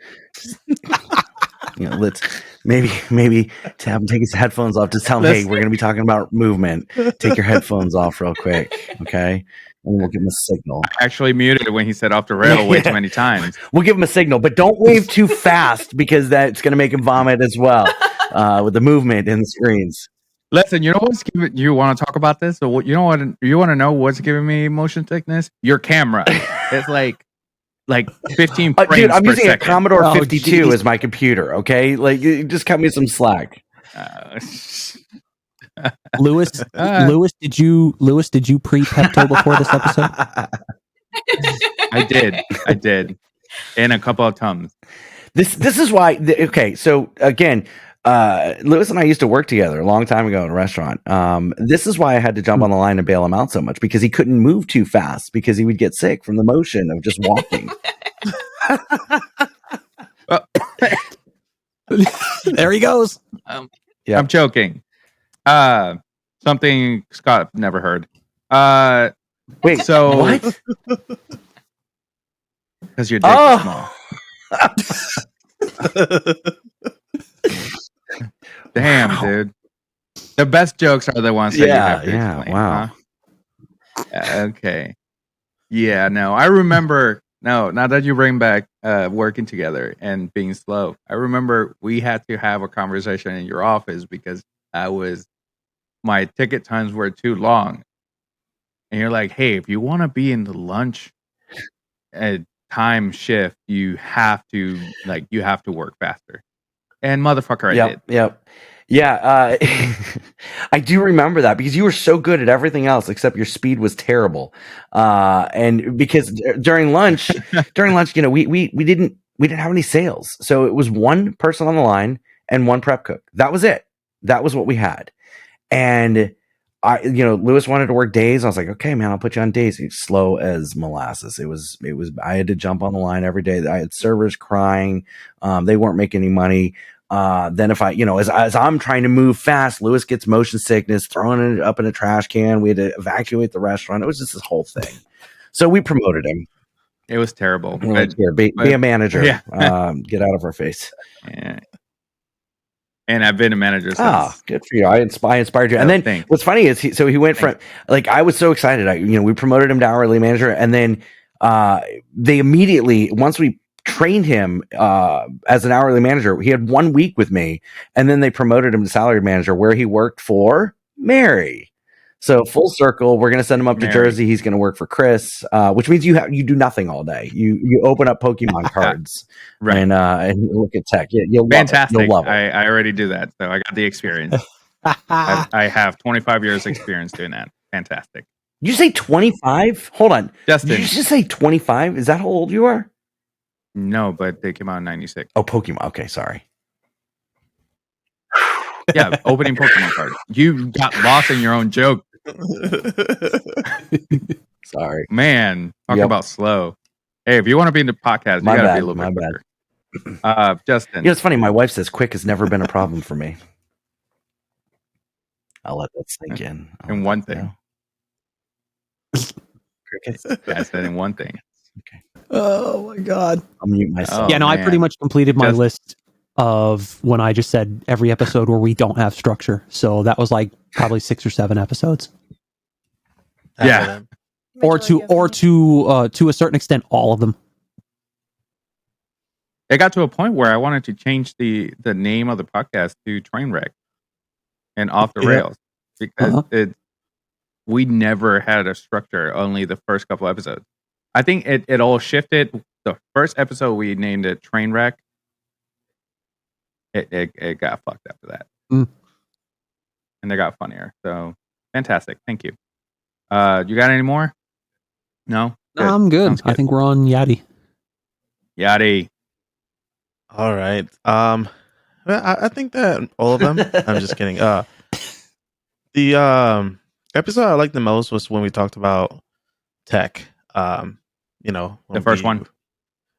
let's maybe to have him take his headphones off. Just tell him, hey, we're going to be talking about movement. Take your headphones off real quick. Okay. And we'll give him a signal. I actually muted when he said off the rail way too many times. We'll give him a signal, but don't wave too fast because that's going to make him vomit as well with the movement in the screens. Listen, you know what's giving you want to talk about this? So you know what you want to know what's giving me motion sickness? Your camera. It's like like 15 frames dude, I'm per using second. a Commodore 52 geez. as my computer. Okay, like just cut me some slack. Lewis, did you pre-Pepto before this episode? I did, and a couple of Tums. This is why. Okay, so again, Lewis and I used to work together a long time ago in a restaurant. This is why I had to jump on the line and bail him out so much, because he couldn't move too fast because he would get sick from the motion of just walking. There he goes. Yeah. I'm joking. Something Scott never heard. Wait, so what? Because your dick is small. Damn, dude. The best jokes are the ones that you have to explain. Wow. Huh? Okay. Yeah, no. I remember. No, now that you bring back working together and being slow, I remember we had to have a conversation in your office because my ticket times were too long. And you're like, hey, if you want to be in the lunch time shift, you have to work faster. And motherfucker, I did. Yep. Yeah, I do remember that because you were so good at everything else except your speed was terrible. And because during lunch, you know, we didn't have any sales, so it was one person on the line and one prep cook. That was it. That was what we had. And Lewis wanted to work days. I was like, okay, man, I'll put you on days. He's slow as molasses. It was. I had to jump on the line every day. I had servers crying. They weren't making any money. Then if I, as I'm trying to move fast, Lewis gets motion sickness, throwing it up in a trash can. We had to evacuate the restaurant. It was just this whole thing. So we promoted him. It was terrible. Be a manager. Yeah. Get out of our face. Yeah. And I've been a manager since. Good for you. I inspired you. And then what's funny is he went from, like, I was so excited. We promoted him to hourly manager, and then they immediately, once we trained him as an hourly manager, he had 1 week with me, and then they promoted him to salary manager, where he worked for Mary. So full circle, we're going to send him up to Jersey. He's going to work for Chris, which means you do nothing all day. You open up Pokemon cards, right, and look at tech. You'll fantastic. You'll love it. I already do that, so I got the experience. I have 25 years experience doing that. Fantastic. Did you say 25? Hold on, Justin. Did you just say 25? Is that how old you are? No, but they came out in 96. Oh, Pokemon. Okay, sorry. Yeah, opening Pokemon cards. You got lost in your own joke. Sorry, man. Talk about slow. Hey, if you want to be in the podcast, you gotta be a little bit quicker. Justin. It's funny. My wife says quick has never been a problem for me. I'll let that sink in. And one thing. Crickets. I said in one thing. Okay. Oh my god. I'll mute myself. Yeah, no, man. I pretty much completed my list of when I just said every episode where we don't have structure. So that was like probably 6 or 7 episodes. Yeah. Or to a certain extent, all of them. It got to a point where I wanted to change the name of the podcast to Trainwreck and Off the Rails, because we never had a structure, only the first couple episodes. I think it all shifted. The first episode we named it Trainwreck. It got fucked after that. And it got funnier. So fantastic. Thank you. You got any more? No? Good. I'm good. I think we're on Yachty. Yachty. All right. I think that all of them. I'm just kidding. The episode I liked the most was when we talked about tech. The first one.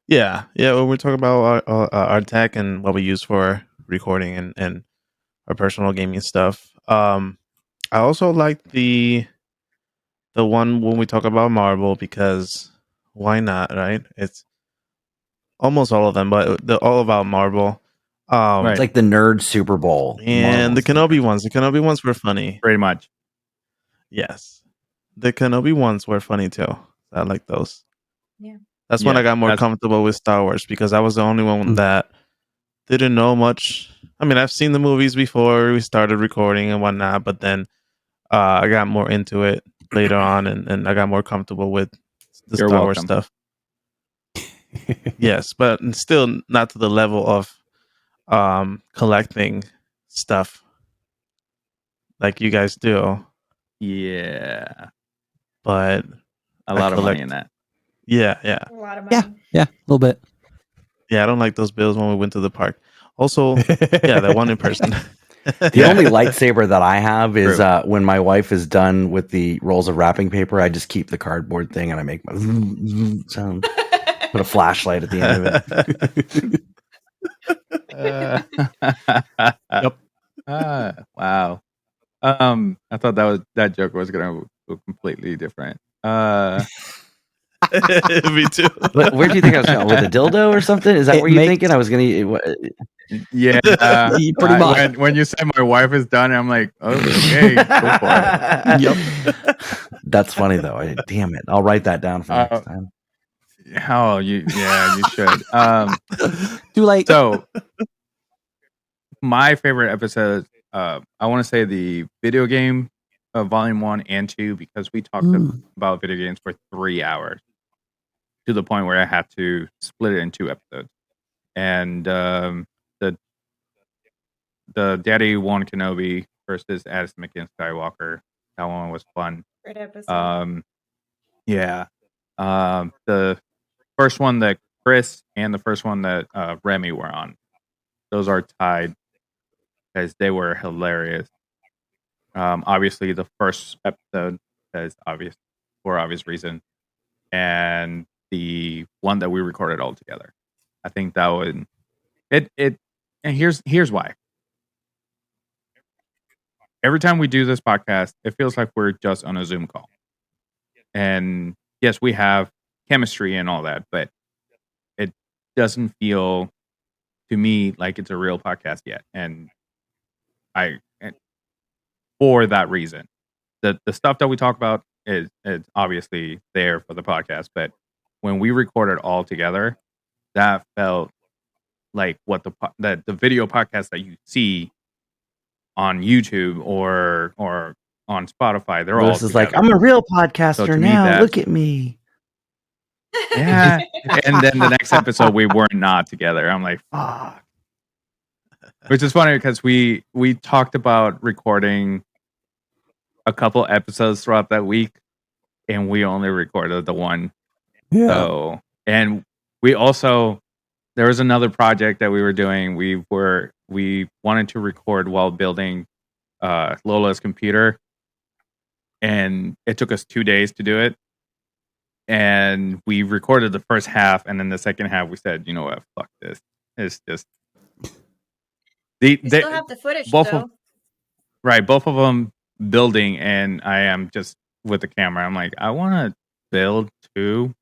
Yeah. When we're talking about our tech and what we use for recording and our personal gaming stuff. I also like the one when we talk about Marvel, because why not, right? It's almost all of them, but they're all about Marvel. It's like the nerd Super Bowl. And the Kenobi ones. The Kenobi ones were funny. Pretty much. Yes. The Kenobi ones were funny too. I like those. Yeah. That's when I got more comfortable with Star Wars, because I was the only one that didn't know much. I mean, I've seen the movies before we started recording and whatnot, but then I got more into it later on, and I got more comfortable with the Star Wars stuff. Yes, but still not to the level of collecting stuff like you guys do. Yeah, But a lot of money in that. Yeah. A lot of money. Yeah, a little bit. Yeah, I don't like those bills when we went to the park. Also, yeah, that one in person. The only lightsaber that I have is True. when my wife is done with the rolls of wrapping paper, I just keep the cardboard thing and I make my sound. Put a flashlight at the end of it. Yep. Wow. I thought that joke was gonna go completely different. Me too. But where do you think I was going with a dildo or something? Is that It where you makes- thinking I was gonna? Yeah, Pretty much. when you said my wife is done, I'm like, okay, go for it. Yep. That's funny though. Damn it! I'll write that down for next time. How you should. Too late. So my favorite episode, I want to say the video game of volume 1 and 2, because we talked about video games for 3 hours to the point where I had to split it in 2 episodes. And the Daddy One Kenobi versus Anakin Skywalker, that one was fun. Great episode. Yeah. The first one that Chris and the first one that Remy were on, those are tied because they were hilarious. Obviously, the first episode is obvious for obvious reason, and the one that we recorded all together. I think that would it. And here's why. Every time we do this podcast, it feels like we're just on a Zoom call. And yes, we have chemistry and all that, but it doesn't feel to me like it's a real podcast yet. And for that reason, the stuff that we talk about is obviously there for the podcast, but when we recorded all together, that felt like what the video podcast that you see on YouTube or on Spotify, they're all This is like, I'm a real podcaster now. Look at me. Yeah. And then the next episode we were not together. I'm like, fuck. Which is funny because we talked about recording a couple episodes throughout that week, and we only recorded the one. Yeah. So, and we also, there was another project that we were doing. We wanted to record while building Lola's computer, and it took us 2 days to do it. And we recorded the first half, and then the second half we said, you know what, fuck this. It's just You still have the footage though. Right, both of them building, and I am just with the camera. I'm like, I want to build too.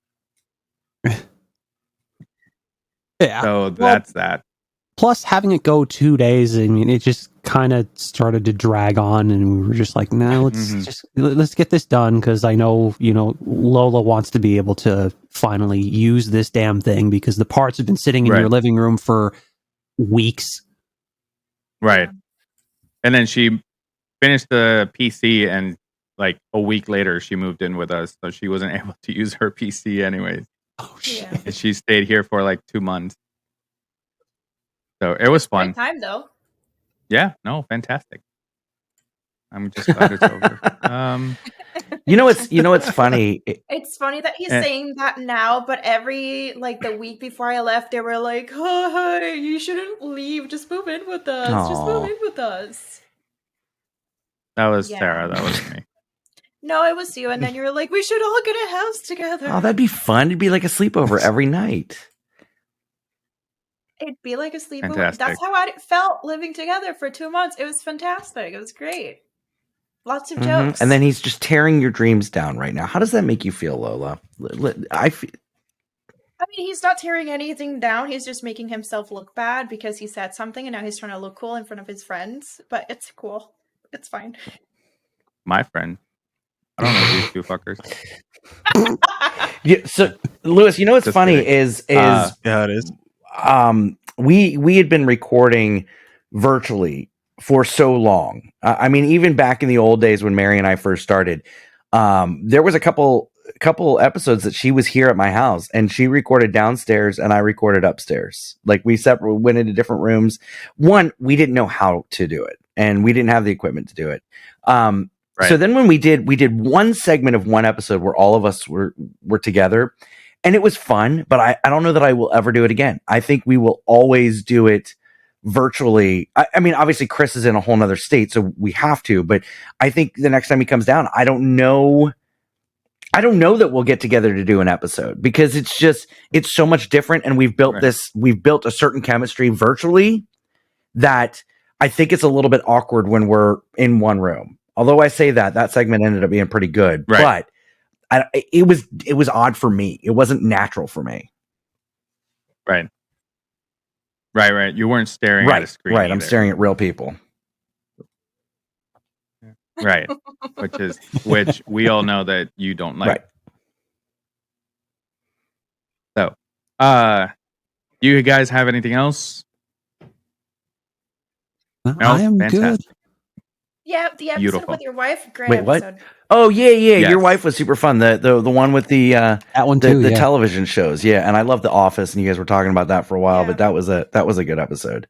Yeah. So that's that. Plus, having it go 2 days, I mean, it just kind of started to drag on, and we were just like, "No, let's get this done." Because I know, Lola wants to be able to finally use this damn thing because the parts have been sitting in your living room for weeks. Right, and then she finished the PC, and like a week later, she moved in with us, so she wasn't able to use her PC anyways. Oh shit! Yeah. And she stayed here for like 2 months. So it was fun. Great time though. Yeah, no, fantastic. I'm just glad it's over. It's funny. It's funny that he's saying that now, but the week before I left, they were like, "Oh, honey, you shouldn't leave. Just move in with us. Aww. Just move in with us." That was Sarah. That was me. No, it was you. And then you were like, "We should all get a house together." Oh, that'd be fun. It'd be like a sleepover every night. It'd be like a sleepover. Fantastic. That's how I felt living together for 2 months. It was fantastic. It was great. Lots of jokes. And then he's just tearing your dreams down right now. How does that make you feel, Lola? I mean, he's not tearing anything down. He's just making himself look bad because he said something and now he's trying to look cool in front of his friends. But it's cool. It's fine. My friend. I don't know these two fuckers. Yeah, so, Lewis, what's Just funny kidding. is yeah, it is. We had been recording virtually for so long. I mean, even back in the old days when Mary and I first started, there was a couple episodes that she was here at my house, and she recorded downstairs and I recorded upstairs. Like we went into different rooms. One, we didn't know how to do it, and we didn't have the equipment to do it. Right. So then when we did one segment of one episode where all of us were together, and it was fun, but I don't know that I will ever do it again. I think we will always do it virtually. I mean, obviously Chris is in a whole nother state, so we have to, but I think the next time he comes down, I don't know that we'll get together to do an episode, because it's so much different. And we've built a certain chemistry virtually that I think it's a little bit awkward when we're in one room. Although I say that segment ended up being pretty good, but it was odd for me. It wasn't natural for me. Right. You weren't staring at a screen. Right. I'm staring at real people. Right. Which we all know that you don't like. Right. So, you guys have anything else? No, I am good. Yeah, the episode Beautiful. with your wife, great Wait, episode. what? Oh yeah. Yes. Your wife was super fun. The one with the that one too, the television shows. Yeah, and I love The Office, and you guys were talking about that for a while, but that was a good episode.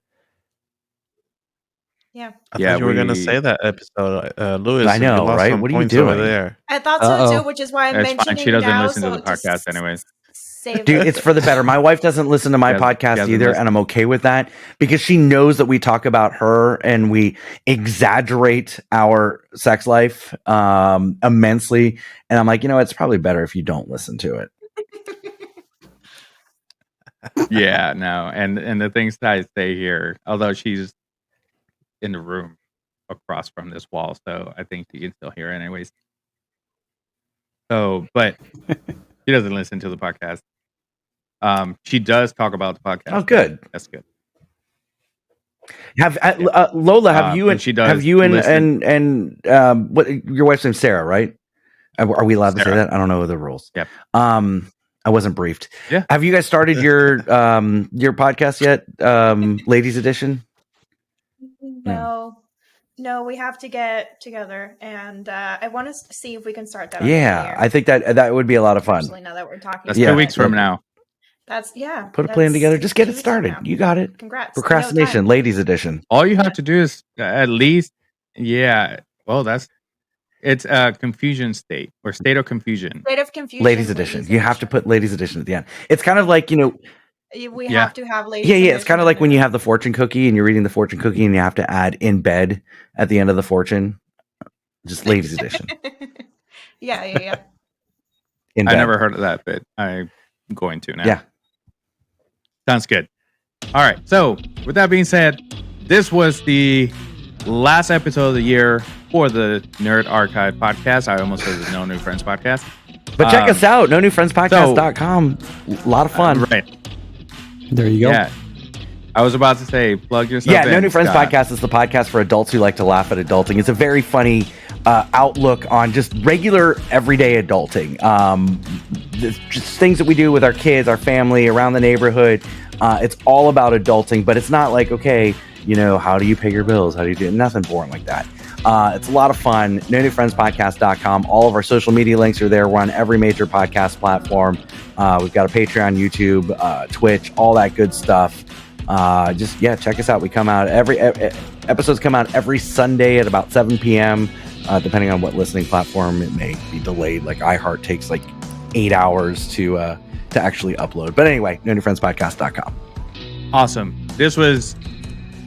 Yeah. I thought you were going to say that episode, Lewis. I know, right? What are you doing over there? I thought so too, which is why I'm It's mentioning fine. She doesn't now, listen to so the podcast anyways. Dude, it's for the better. My wife doesn't listen to my podcast either, and I'm okay with that, because she knows that we talk about her and we exaggerate our sex life immensely. And I'm like, it's probably better if you don't listen to it. Yeah, no. And the things that I say here, although she's in the room across from this wall, so I think you can still hear her anyways. So, but she doesn't listen to the podcast. She does talk about the podcast. Oh, good. That's good. Lola, have you what your wife's name's Sarah, right? Are we allowed to say that? I don't know the rules. Yep. I wasn't briefed. Yeah. Have you guys started your podcast yet? Ladies Edition? No, we have to get together, and I want to see if we can start that. Yeah, I think that would be a lot of fun. Especially now that we're talking. That's 2 weeks from now. Put a plan together. Just get it started. You got it. Congrats. Procrastination, Ladies Edition. All you have to do is at least, well, it's a confusion state or state of confusion. State of confusion. Ladies Edition. You have to put Ladies Edition at the end. It's kind of like, we have to have Ladies. Yeah. It's kind of like when you have the fortune cookie and you're reading the fortune cookie and you have to add in bed at the end of the fortune. Just Ladies Edition. Yeah. I never heard of that, but I'm going to now. Yeah. Sounds good. All right. So, with that being said, this was the last episode of the year for the Nerd Archive podcast. I almost said the No New Friends podcast. But check us out, nonewfriendspodcast.com. A lot of fun. Right. There you go. Yeah. I was about to say, plug yourself in. No New Friends Scott. podcast is the podcast for adults who like to laugh at adulting. It's a very funny outlook on just regular, everyday adulting. Just things that we do with our kids, our family, around the neighborhood. It's all about adulting, but it's not like, okay, how do you pay your bills? How do you do nothing boring like that. It's a lot of fun. NoNewFriendsPodcast.com. All of our social media links are there. We're on every major podcast platform. We've got a Patreon, YouTube, Twitch, all that good stuff. Check us out. We come out episodes come out every Sunday at about 7 p.m. Depending on what listening platform, it may be delayed. Like iHeart takes like 8 hours to actually upload. But anyway, NoNewFriendsPodcast.com. Awesome. This was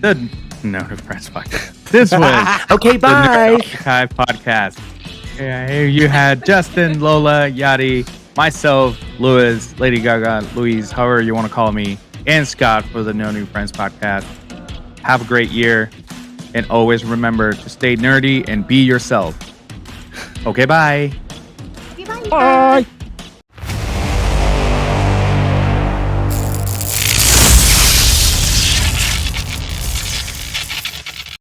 the No New Friends podcast. This was okay. Bye. The Nerd Archive podcast. Yeah, here you had Justin, Lola, Yadi, myself, Louis, Lady Gaga, Louise, however you want to call me, and Scott for the No New Friends podcast. Have a great year, and always remember to stay nerdy and be yourself. Okay, bye. Bye. Bye.